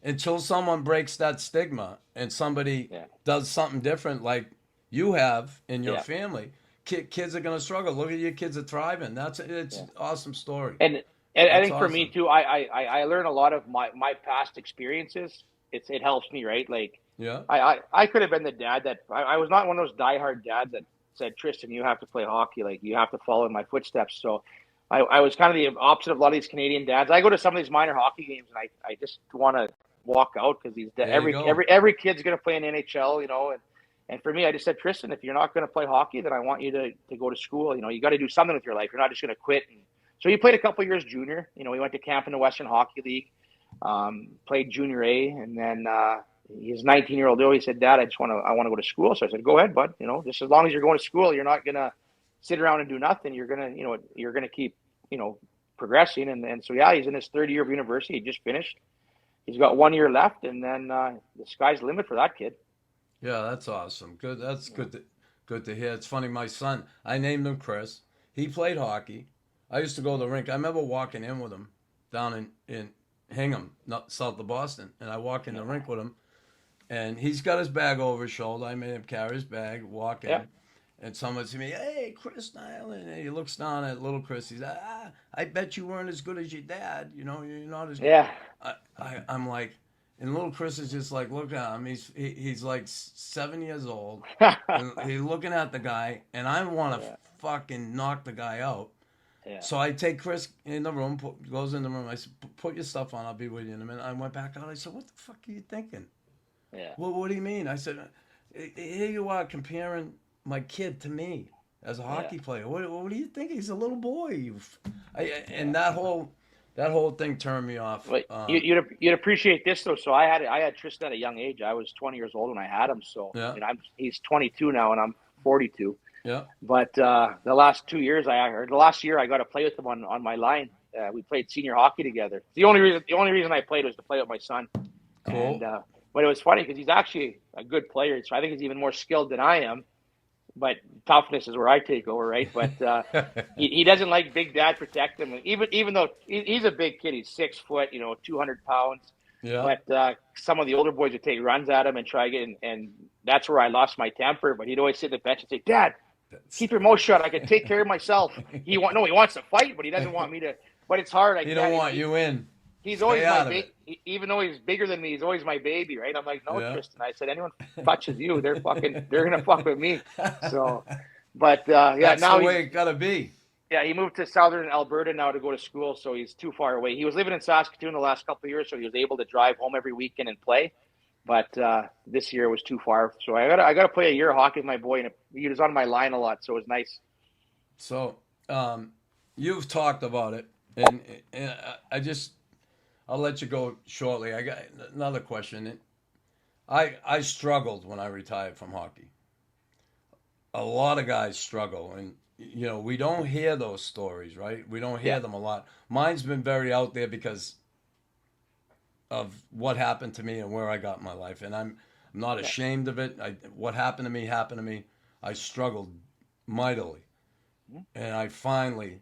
until someone breaks that stigma and somebody does something different like you have in your family, kids are going to struggle. Look at your kids are thriving. It's an awesome story.
And I think for me too, I learn a lot of my past experiences. It helps me, right? Like, I could have been the dad that I was not one of those diehard dads that said, Tristan, you have to play hockey. Like, you have to follow in my footsteps. So I was kind of the opposite of a lot of these Canadian dads. I go to some of these minor hockey games and I just want to walk out because every kid's going to play in NHL, and for me, I just said, Tristan, if you're not going to play hockey, then I want you to go to school. You got to do something with your life. You're not just going to quit. So he played a couple years junior. He went to camp in the Western Hockey League, played junior A, and then he's 19-year-old. He said, Dad, I want to go to school. So I said, go ahead, bud. Just as long as you're going to school, you're not gonna sit around and do nothing. You're gonna keep progressing. And so he's in his third year of university. He just finished. He's got 1 year left, and then the sky's the limit for that kid.
Yeah, that's awesome. Good. That's good to hear. It's funny. My son, I named him Chris. He played hockey. I used to go to the rink. I remember walking in with him down in Hingham, south of Boston. And I walk in the rink with him, and he's got his bag over his shoulder. I made him carry his bag, walk in. And someone said to me, hey, Chris Nilan. And he looks down at little Chris. He's like, I bet you weren't as good as your dad. You're not as good.
Yeah.
I'm like, and little Chris is just like, look at him. He's like 7 years old. And he's looking at the guy, and I want to fucking knock the guy out.
Yeah.
So I take Chris in the room, goes in the room. I said, put your stuff on. I'll be with you in a minute. I went back out. I said, what the fuck are you thinking?
Yeah.
Well, what do you mean? I said, here you are comparing my kid to me as a hockey player. What do you think? He's a little boy. And that whole thing turned me off.
You'd appreciate this though. So I had Tristan at a young age. I was 20 years old when I had him. So he's 22 now, and I'm 42.
Yeah.
But the last 2 years, the last year I got to play with him on my line. We played senior hockey together. The only reason I played was to play with my son.
Cool.
And, but it was funny because he's actually a good player. So I think he's even more skilled than I am. But toughness is where I take over, right? But he doesn't like big dad protect him. Even though he's a big kid, he's 6 foot, 200 pounds.
Yeah.
But some of the older boys would take runs at him and try to get in, and that's where I lost my temper. But he'd always sit on the bench and say, Dad, keep your mouth shut. I can take care of myself. He wants to fight, but he doesn't want me to. But it's hard.
He don't want you in.
He's always my baby. Even though he's bigger than me, he's always my baby, right? I'm like, no, Tristan. I said, anyone touches you, they're gonna fuck with me. So, but
that's
now
the way it gotta be.
Yeah, he moved to southern Alberta now to go to school, so he's too far away. He was living in Saskatoon the last couple of years, so he was able to drive home every weekend and play. But this year was too far, so I got to play a year of hockey with my boy, and he was on my line a lot, so it was nice.
So you've talked about it, and I'll let you go shortly. I got another question. I struggled when I retired from hockey. A lot of guys struggle, and we don't hear those stories, right? We don't hear them a lot. Mine's been very out there because of what happened to me and where I got in my life, and I'm not ashamed of it. What happened to me happened to me. I struggled mightily, and I finally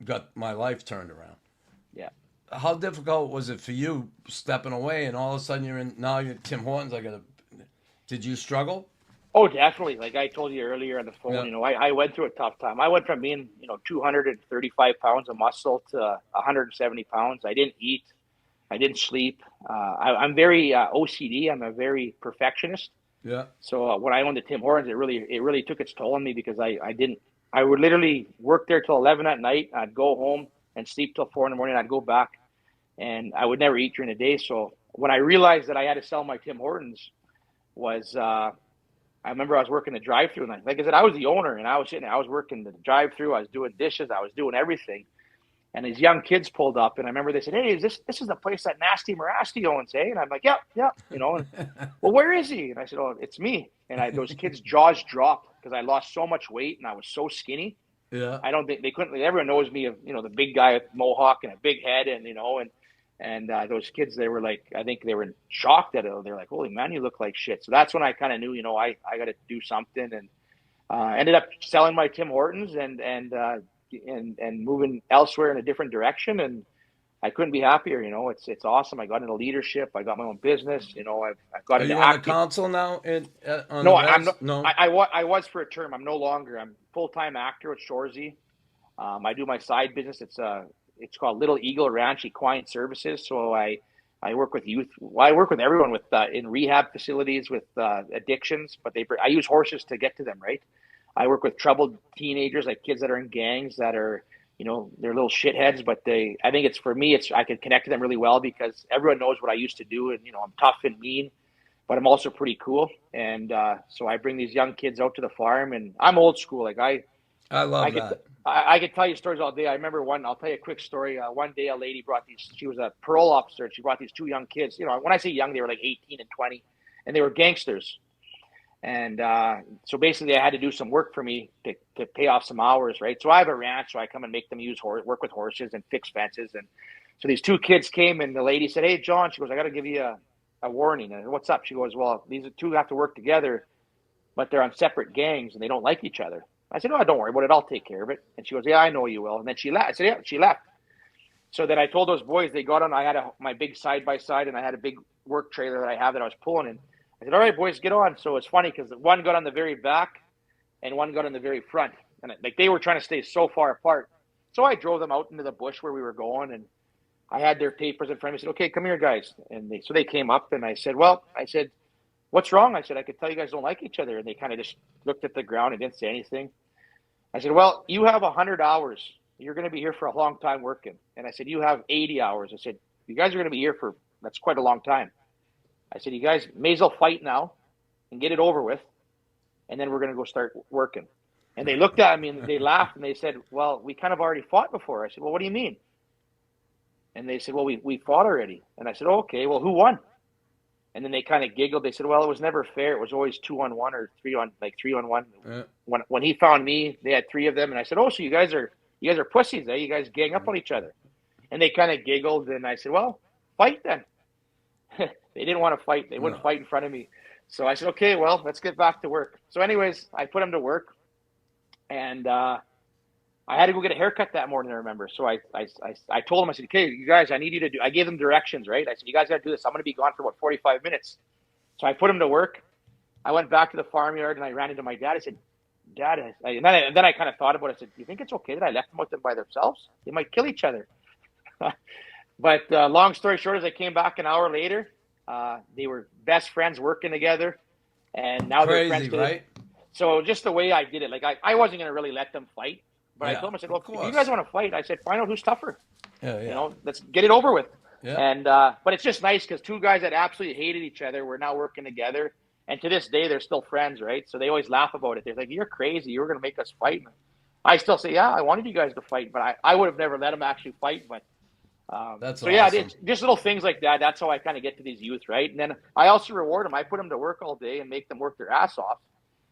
got my life turned around.
Yeah.
How difficult was it for you stepping away and all of a sudden you're Tim Hortons? Did you struggle?
Oh, definitely. Like I told you earlier on the phone,
Yeah.
I went through a tough time. I went from being, 235 pounds of muscle to 170 pounds. I didn't eat. I didn't sleep. I'm very OCD. I'm a very perfectionist.
Yeah.
So when I owned the Tim Hortons, it really took its toll on me because I would literally work there till 11 at night. I'd go home and sleep till 4 in the morning. I'd go back, and I would never eat during the day. So when I realized that I had to sell my Tim Hortons was, I remember I was working the drive-thru, and like I said, I was the owner, and I was working the drive-thru. I was doing dishes. I was doing everything. And these young kids pulled up, and I remember they said, "Hey, this is the place that Nasty Mirasty owns, eh?" And I'm like, "Yeah." And, well, where is he? And I said, "Oh, it's me." And those kids' jaws dropped because I lost so much weight and I was so skinny.
Yeah.
I don't think they couldn't. Everyone knows me of the big guy with mohawk and a big head, and those kids, they were like, I think they were shocked at it. They're like, "Holy man, you look like shit." So that's when I kind of knew, I got to do something, and ended up selling my Tim Hortons and moving elsewhere in a different direction. And I couldn't be happier. It's awesome. I got into leadership. I got my own business. I've got
Are
into
you on the
acting.
council now?
No, I'm not.
No.
I was for a term. I'm no longer. I'm full-time actor at Shoresy. I do my side business. It's called Little Eagle Ranch Equine Services. So I work with youth. Well, I work with everyone with in rehab facilities with addictions, but I use horses to get to them, right? I work with troubled teenagers, like kids that are in gangs that are, they're little shitheads, but I think I can connect to them really well because everyone knows what I used to do. And, I'm tough and mean, but I'm also pretty cool. And so I bring these young kids out to the farm, and I'm old school. Like I
love that.
I could tell you stories all day. I remember I'll tell you a quick story. One day a lady brought she was a parole officer, and she brought these two young kids. When I say young, they were like 18 and 20, and they were gangsters. And so basically I had to do some work for me to pay off some hours, right? So I have a ranch, so I come and make them work with horses and fix fences. And so these two kids came, and the lady said, "Hey, John," she goes, "I got to give you a warning." And what's up? She goes, "Well, these two have to work together, but they're on separate gangs and they don't like each other." I said, "Oh, don't worry about it. I'll take care of it." And she goes, "Yeah, I know you will." And then she left. I said, "Yeah," she left. So then I told those boys, they got on. I had my big side-by-side, and I had a big work trailer that I was pulling in. I said, "All right, boys, get on." So it's funny because one got on the very back and one got on the very front. And they were trying to stay so far apart. So I drove them out into the bush where we were going, and I had their papers in front of me. I said, "Okay, come here, guys." And they came up, and I said, "What's wrong?" I said, "I could tell you guys don't like each other." And they kind of just looked at the ground and didn't say anything. I said, "Well, you have 100 hours. You're going to be here for a long time working." And I said, "You have 80 hours. I said, "You guys are going to be here that's quite a long time." I said, "You guys may as well fight now and get it over with, and then we're going to go start working." And they looked at me and they laughed and they said, "Well, we kind of already fought before." I said, "Well, what do you mean?" And they said, "Well, we fought already." And I said, "Oh, okay, well, who won?" And then they kind of giggled. They said, "Well, it was never fair. It was always 2-on-1 or 3-on-1.
Yeah.
When he found me, they had 3 of them." And I said, "Oh, so you guys are pussies, eh? You guys gang up on each other." And they kind of giggled. And I said, "Well, fight then." They didn't want to fight. They wouldn't fight in front of me. So I said, "Okay, well, let's get back to work." So anyways, I put them to work, and I had to go get a haircut that morning, I remember. So I told them, I said, "Okay, you guys, I need you to do," I gave them directions, right? I said, "You guys got to do this. I'm going to be gone for about 45 minutes. So I put them to work. I went back to the farmyard, and I ran into my dad. I said, "Dad," and then I kind of thought about it. I said, "Do you think it's okay that I left them out there by themselves? They might kill each other." But long story short, as I came back an hour later, they were best friends working together, and now they're friends today.
Right?
So just the way I did it, like I wasn't going to really let them fight, but I told them, I said, "Well, if you guys want to fight," I said, "find out who's tougher.
Yeah.
Let's get it over with."
Yeah.
And but it's just nice because two guys that absolutely hated each other were now working together, and to this day they're still friends, right? So they always laugh about it. They're like, "You're crazy. You were going to make us fight." I still say, "Yeah, I wanted you guys to fight, but I would have never let them actually fight." But
That's
so
awesome.
yeah, just little things like that. That's how I kind of get to these youth, right? And then I also reward them. I put them to work all day and make them work their ass off.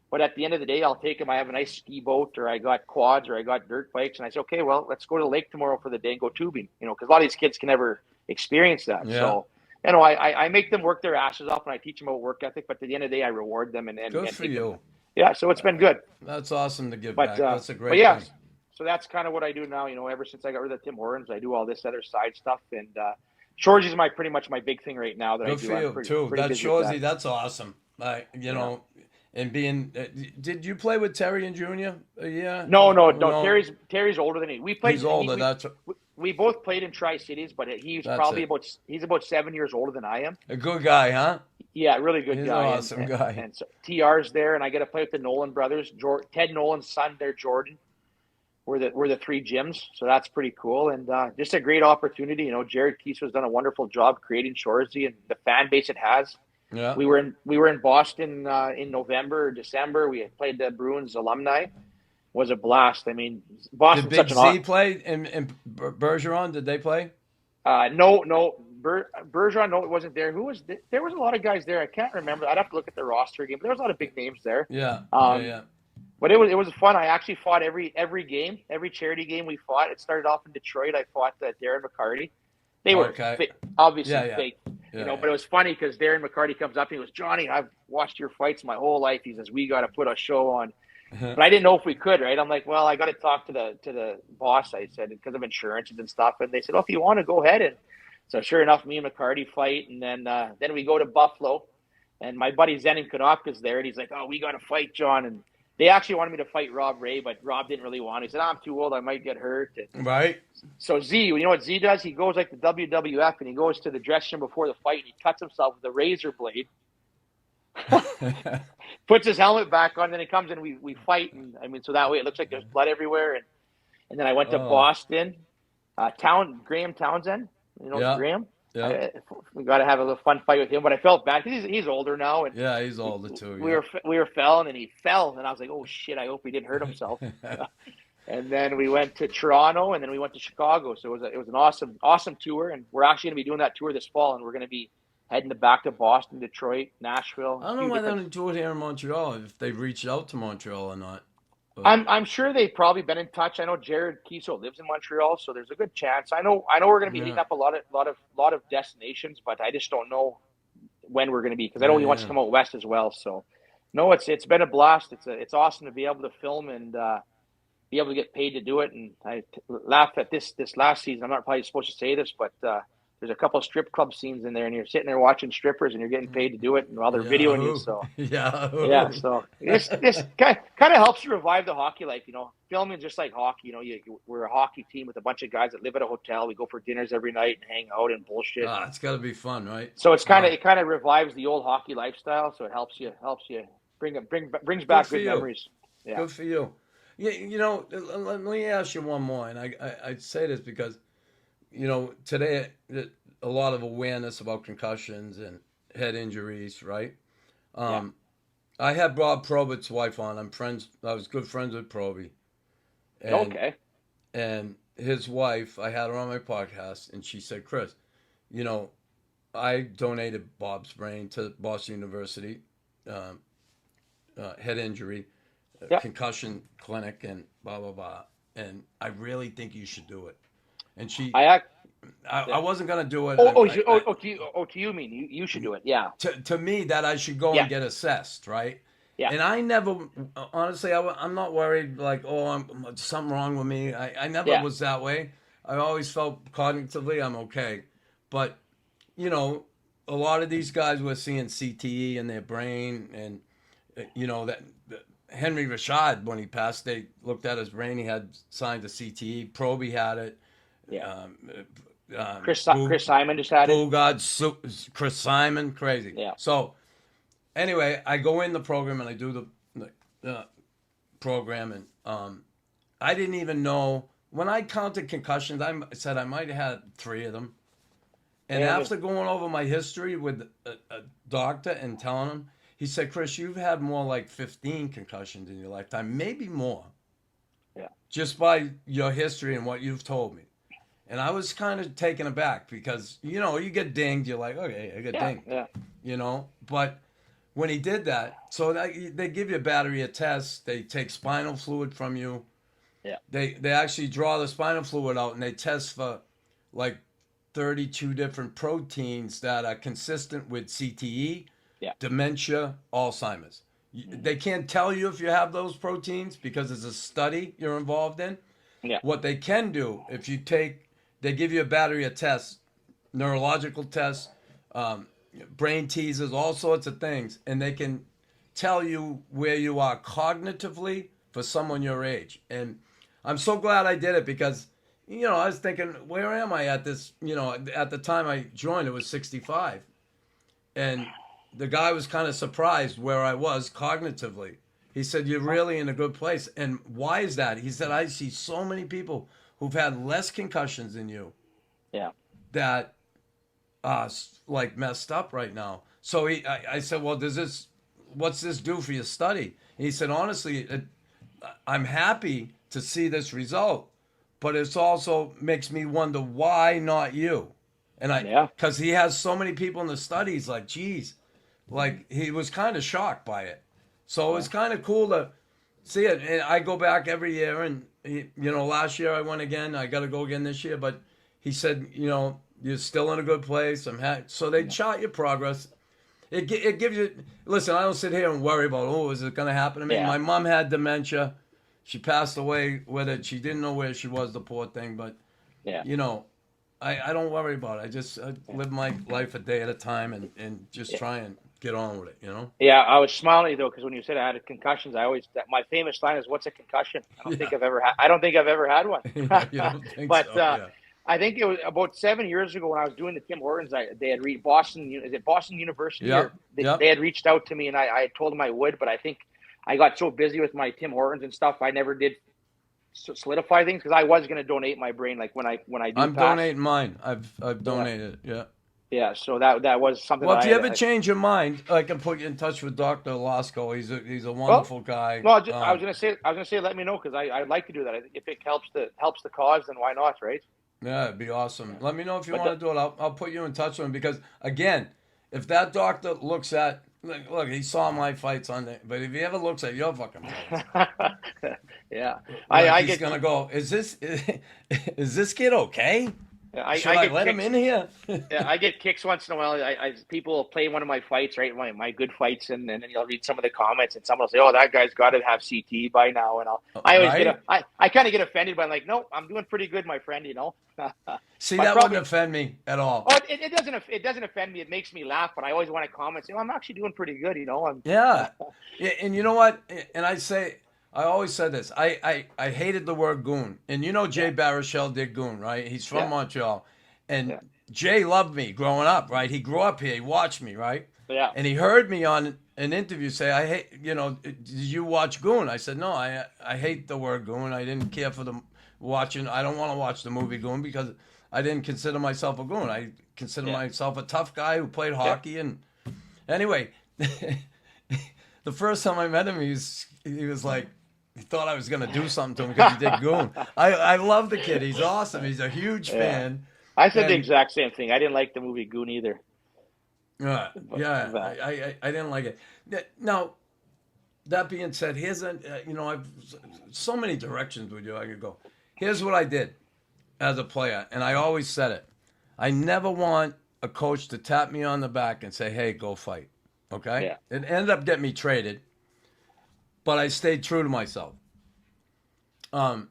But at the end of the day, I'll take them. I have a nice ski boat, or I got quads, or I got dirt bikes, and I say, "Okay, well, let's go to the lake tomorrow for the day and go tubing." Because a lot of these kids can never experience that.
Yeah.
So you know, I make them work their asses off and I teach them about work ethic, but at the end of the day, I reward them and
Good for you.
Yeah, so it's been good.
That's awesome to give
But
back. That's a
but
great
yeah,
thing.
so that's kind of what I do now. You know, ever since I got rid of Tim Hortons, I do all this other side stuff, and Shoresy is pretty much my big thing right now that
Good
I do.
for you, too.
Pretty
That
busy with
Shoresy, that's awesome. You know, and being, did you play with Terry and Junior a year?
No. Terry's older than me. We played.
He's older.
We both played in Tri-Cities, but he's about 7 years older than I am.
A good guy, huh?
Yeah, really good
He's
guy.
An awesome guy.
And so TR's there, and I get to play with the Nolan brothers. Ted Nolan's son there, Jordan. We're the three gyms, so that's pretty cool, and just a great opportunity. You know, Jared Keese's done a wonderful job creating Shoresy and the fan base it has.
Yeah.
We were in Boston in November or December. We had played the Bruins Alumni. Was a blast. I mean, Boston.
Did Big Z play and Bergeron? Did they play?
No. Bergeron, no, it wasn't there. Who was there? There was a lot of guys there. I can't remember. I'd have to look at the roster again, but there was a lot of big names there.
Yeah.
Yeah. But it was fun. I actually fought every game, every charity game we fought. It started off in Detroit. I fought Darren McCarty. They were obviously fake, you know. But it was funny because Darren McCarty comes up and he goes, "Johnny, I've watched your fights my whole life." He says, "We got to put a show on." But I didn't know if we could, right? I'm like, well, I got to talk to the boss. I said because of insurances and stuff, and they said, "Oh, if you want to, go ahead." And so sure enough, me and McCarty fight, and then we go to Buffalo, and my buddy Zenon Konopka's there, and he's like, "Oh, we got to fight, John." And they actually wanted me to fight Rob Ray, but Rob didn't really want it. He said, "I'm too old. I might get hurt." And
right.
So Z, you know what Z does? He goes like the WWF, and he goes to the dressing room before the fight, and he cuts himself with a razor blade. Puts his helmet back on, then he comes and we fight, and I mean, so that way it looks like there's blood everywhere. And then I went to Boston, Graham Townsend, you know Graham. Yeah, we got to have a little fun fight with him, but I felt bad. He's older now, and
yeah, he's older too.
We were felling, and he fell, and I was like, oh shit, I hope he didn't hurt himself. And then we went to Toronto, and then we went to Chicago. So it was an awesome tour, and we're actually going to be doing that tour this fall, and we're going to be heading back to Boston, Detroit, Nashville.
I don't know why they don't do it here in Montreal, if they've reached out to Montreal or not. But
I'm sure they've probably been in touch. I know Jared Keeso lives in Montreal, so there's a good chance. I know we're going to be hitting up a lot of destinations, but I just don't know when we're going to be because I know he wants to come out west as well. So no, it's been a blast. It's awesome to be able to film and be able to get paid to do it. And I laughed at this last season. I'm not probably supposed to say this, but there's a couple of strip club scenes in there, and you're sitting there watching strippers, and you're getting paid to do it, and while they're videoing you. So so this kind of helps you revive the hockey life. You know, filming just like hockey. You know, we're a hockey team with a bunch of guys that live at a hotel. We go for dinners every night and hang out and bullshit.
It's got to be fun, right?
So it kind of revives the old hockey lifestyle. So it helps you brings back good memories. Yeah,
good for you. Yeah, you know, let me ask you one more, and I say this because, you know, today a lot of awareness about concussions and head injuries, right? I had Bob Probert's wife on. I was good friends with Proby. And his wife, I had her on my podcast, and she said, Chris, you know, I donated Bob's brain to Boston University, head injury, concussion clinic, and blah, blah, blah. And I really think you should do it. And I wasn't going to do it.
To you mean you should do it, yeah.
To me, that I should go and get assessed, right?
Yeah.
And I never, honestly, I'm not worried like, something wrong with me. I never was that way. I always felt cognitively I'm okay. But, you know, a lot of these guys were seeing CTE in their brain. And, you know, that Henry Rashad, when he passed, they looked at his brain. He had signs of CTE. Proby had it.
Yeah. Chris Simon just had it.
Chris Simon, crazy.
Yeah.
So, anyway, I go in the program and I do the program, and I didn't even know when I counted concussions. I said I might have had 3 of them, and after going over my history with a doctor and telling him, he said, "Chris, you've had more like 15 concussions in your lifetime, maybe more.
Yeah,
just by your history and what you've told me." And I was kind of taken aback because, you know, you get dinged. You're like, okay, I got dinged.
Yeah.
You know, but when he did that, so they give you a battery of tests. They take spinal fluid from you.
Yeah.
They actually draw the spinal fluid out and they test for, like, 32 different proteins that are consistent with CTE, dementia, Alzheimer's. They can't tell you if you have those proteins because it's a study you're involved in.
Yeah.
What they can do, if you take, they give you a battery of tests, neurological tests, brain teasers, all sorts of things, and they can tell you where you are cognitively for someone your age. And I'm so glad I did it because, you know, I was thinking, where am I at this? You know, at the time I joined, it was 65. And the guy was kind of surprised where I was cognitively. He said, you're really in a good place. And why is that? He said, I see so many people who've had less concussions than you.
Yeah.
That like messed up right now. So I said, well, what's this do for your study? And he said, honestly, I'm happy to see this result, but it's also makes me wonder why not you? And because he has so many people in the studies, like, geez, like he was kind of shocked by it. So it was kind of cool to see it. And I go back every year, and you know, last year I went again. I got to go again this year, but he said, you know, you're still in a good place. I'm happy. So they chart your progress. It gives you. Listen, I don't sit here and worry about, oh, is it going to happen to me?
Yeah.
My mom had dementia. She passed away with it. She didn't know where she was, the poor thing. But you know, I don't worry about it. I live my life a day at a time and just try and get on with it, you know?
Yeah, I was smiling though because when you said I had concussions, my famous line is, "What's a concussion?" I don't think I've ever had one.
You don't think
But
so?
I think it was about 7 years ago when I was doing the Tim Hortons. They had Boston University?
Yep.
They had reached out to me, and I told them I would, but I think I got so busy with my Tim Hortons and stuff, I never did solidify things because I was going to donate my brain, like when I do.
I'm donating mine. I've donated it. Yeah.
Yeah, so that was something.
Well, if you ever change your mind, I can put you in touch with Dr. Lasco. He's a wonderful guy.
No, I was gonna say, let me know because I'd like to do that. If it helps the cause, then why not, right?
Yeah, it'd be awesome. Let me know if you want to do it. I'll put you in touch with him because, again, if that doctor looks at, look, he saw my fights on there, but if he ever looks at your fucking fights,
yeah,
he's gonna go. Is this kid okay? Should I let him in here?
Yeah, I get kicks once in a while. People play one of my fights, right? My good fights, and then you'll read some of the comments, and someone will say, "Oh, that guy's got to have CT by now." And I kind of get offended, but I'm like, "No, I'm doing pretty good, my friend." You know.
See, that wouldn't offend me at all.
Oh, it doesn't offend me. It makes me laugh, but I always want to comment, say, "Well, I'm actually doing pretty good," you know.
Yeah, and you know what? And I always said this. I hated the word goon. And you know Jay Baruchel did Goon, right? He's from Montreal. And Jay loved me growing up, right? He grew up here. He watched me, right?
Yeah.
And he heard me on an interview say, I hate, you know, did you watch Goon? I said, no, I hate the word Goon. I didn't care for the watching. I don't want to watch the movie Goon because I didn't consider myself a goon. I consider myself a tough guy who played hockey. And anyway, the first time I met him, he was like, he thought I was going to do something to him because he did Goon. I love the kid. He's awesome. He's a huge fan.
I said the exact same thing. I didn't like the movie Goon either.
I didn't like it. Now, that being said, here's I've so many directions with you I could go. Here's what I did as a player, and I always said it. I never want a coach to tap me on the back and say, hey, go fight. Okay? Yeah. It ended up getting me traded. But I stayed true to myself. I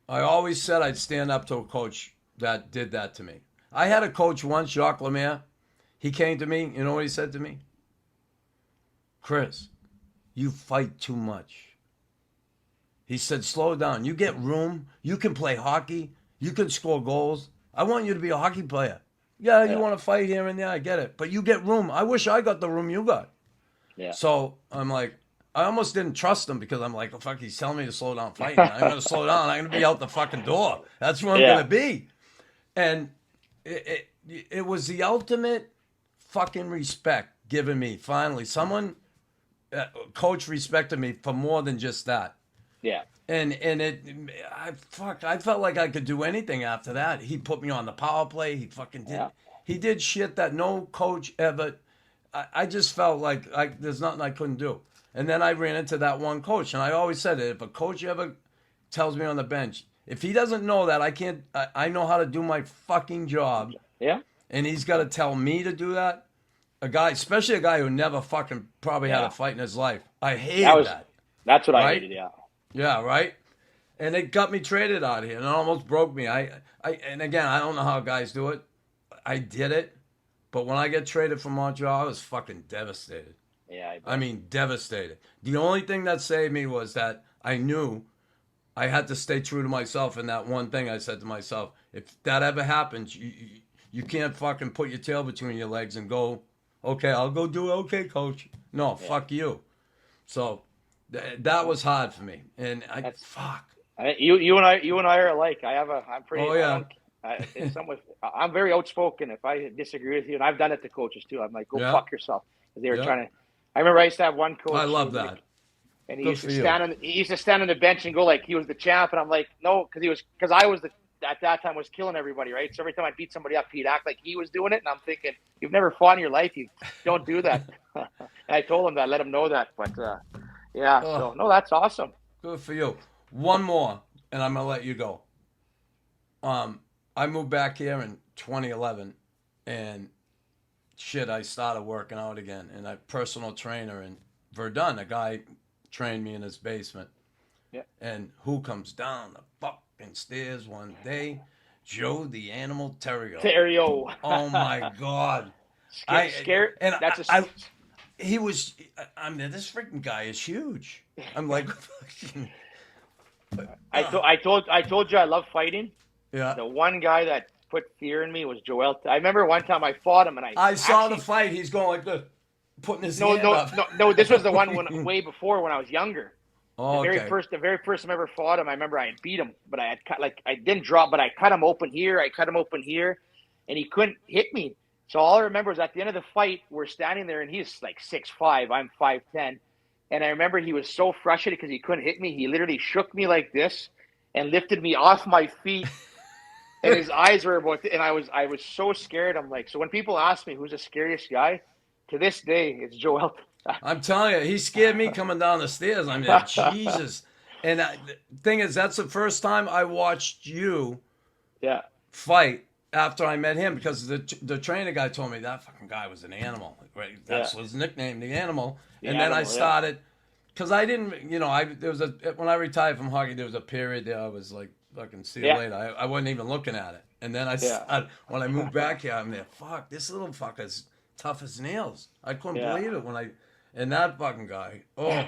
always said I'd stand up to a coach that did that to me. I had a coach once, Jacques Lemaire. He came to me. You know what he said to me? Chris, you fight too much. He said, slow down. You get room. You can play hockey. You can score goals. I want you to be a hockey player. Yeah, you want to fight here and there. I get it. But you get room. I wish I got the room you got. Yeah. So I'm like, I almost didn't trust him because I'm like, oh, fuck, he's telling me to slow down fighting. I'm going to slow down. I'm going to be out the fucking door. That's where I'm going to be. And it was the ultimate fucking respect given me. Finally, coach respected me for more than just that. Yeah. And I felt like I could do anything after that. He put me on the power play. He fucking did. Yeah. He did shit that no coach ever. I just felt like there's nothing I couldn't do. And then I ran into that one coach, and I always said it. If a coach ever tells me on the bench, If he doesn't know that, I know how to do my fucking job.
Yeah.
And he's got to tell me to do that. A guy, especially a guy who never fucking probably had a fight in his life. I hated that.
That's what I
Right?
hated, yeah.
Yeah, right? And it got me traded out of here. And it almost broke me. And again, I don't know how guys do it. I did it. But when I get traded from Montreal, I was fucking devastated.
Yeah,
I mean, devastated. The only thing that saved me was that I knew I had to stay true to myself. And that one thing I said to myself, if that ever happens, you can't fucking put your tail between your legs and go, okay, I'll go do it. Okay, coach. No, fuck you. So that was hard for me. And fuck.
You and I are alike. I'm pretty.
Oh, yeah.
I'm very outspoken. If I disagree with you, and I've done it to coaches too, I'm like, go fuck yourself. They were trying to. I remember I used to have one coach.
I love that.
And he used to stand on the bench and go like he was the champ, and I'm like, no, because I was at that time was killing everybody, right? So every time I beat somebody up, he'd act like he was doing it, and I'm thinking, you've never fought in your life, you don't do that. And I told him that, let him know that, but so no, that's awesome.
Good for you. One more, and I'm gonna let you go. I moved back here in 2011, and I started working out again, and a personal trainer in Verdun, a guy trained me in his basement.
Yeah.
And who comes down the fucking stairs one day? Joe the Animal Terrier. Oh my God.
Scared. And
he was. I mean, this freaking guy is huge. I'm like,
I told you I love fighting.
Yeah.
The one guy that put fear in me was Joel. I remember one time I fought him, and I
saw the fight. He's going like this, putting his hand up.
No. This was the one way before when I was younger.
Oh,
the very first time I ever fought him, I remember I had beat him, but I didn't drop, but I cut him open here, and he couldn't hit me. So all I remember is at the end of the fight, we're standing there, and he's like 6'5", I'm 5'10", and I remember he was so frustrated because he couldn't hit me. He literally shook me like this and lifted me off my feet, and his eyes were about, and I was so scared. I'm like, so when people ask me who's the scariest guy, to this day, it's Joel.
I'm telling you, he scared me coming down the stairs. I mean, Jesus. And the thing is, that's the first time I watched you fight after I met him, because the trainer guy told me that fucking guy was an animal. Right? That's his nickname, the animal. Then I started, because I didn't, when I retired from hockey, there was a period there I was like, fucking see you later. I wasn't even looking at it. And then when I moved back here, I'm there, fuck, this little fucker's tough as nails. I couldn't believe it and that fucking guy. Oh,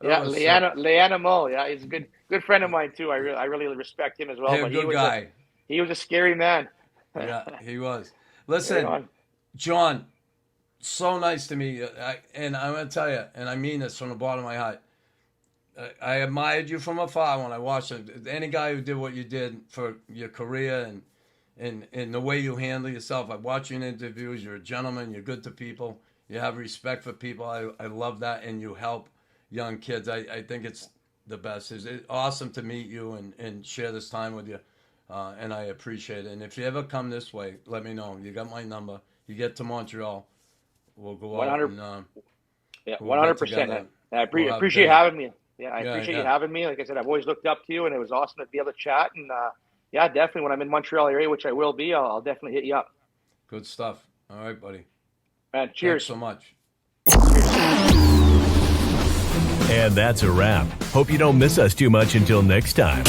Leanna Mull. Yeah, he's a good friend of mine too. I really respect him as well.
Yeah, but good guy.
He was a scary man.
Yeah, he was. Listen, Jon, so nice to meet you. And I'm going to tell you, and I mean this from the bottom of my heart, I admired you from afar when I watched it. Any guy who did what you did for your career and the way you handle yourself. I watch you in interviews. You're a gentleman. You're good to people. You have respect for people. I love that. And you help young kids. I think it's the best. It's awesome to meet you and share this time with you. And I appreciate it. And if you ever come this way, let me know. You got my number. You get to Montreal, we'll go out and
100%. I appreciate having me. Yeah, I appreciate you having me. Like I said, I've always looked up to you, and it was awesome to be able to chat. And definitely when I'm in Montreal area, which I will be, I'll definitely hit you up.
Good stuff. All right, buddy.
Man, cheers.
Thanks so much.
And that's a wrap. Hope you don't miss us too much until next time.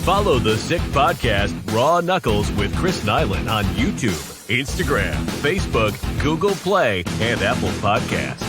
Follow the Sick Podcast Raw Knuckles with Chris Nilan on YouTube, Instagram, Facebook, Google Play, and Apple Podcasts.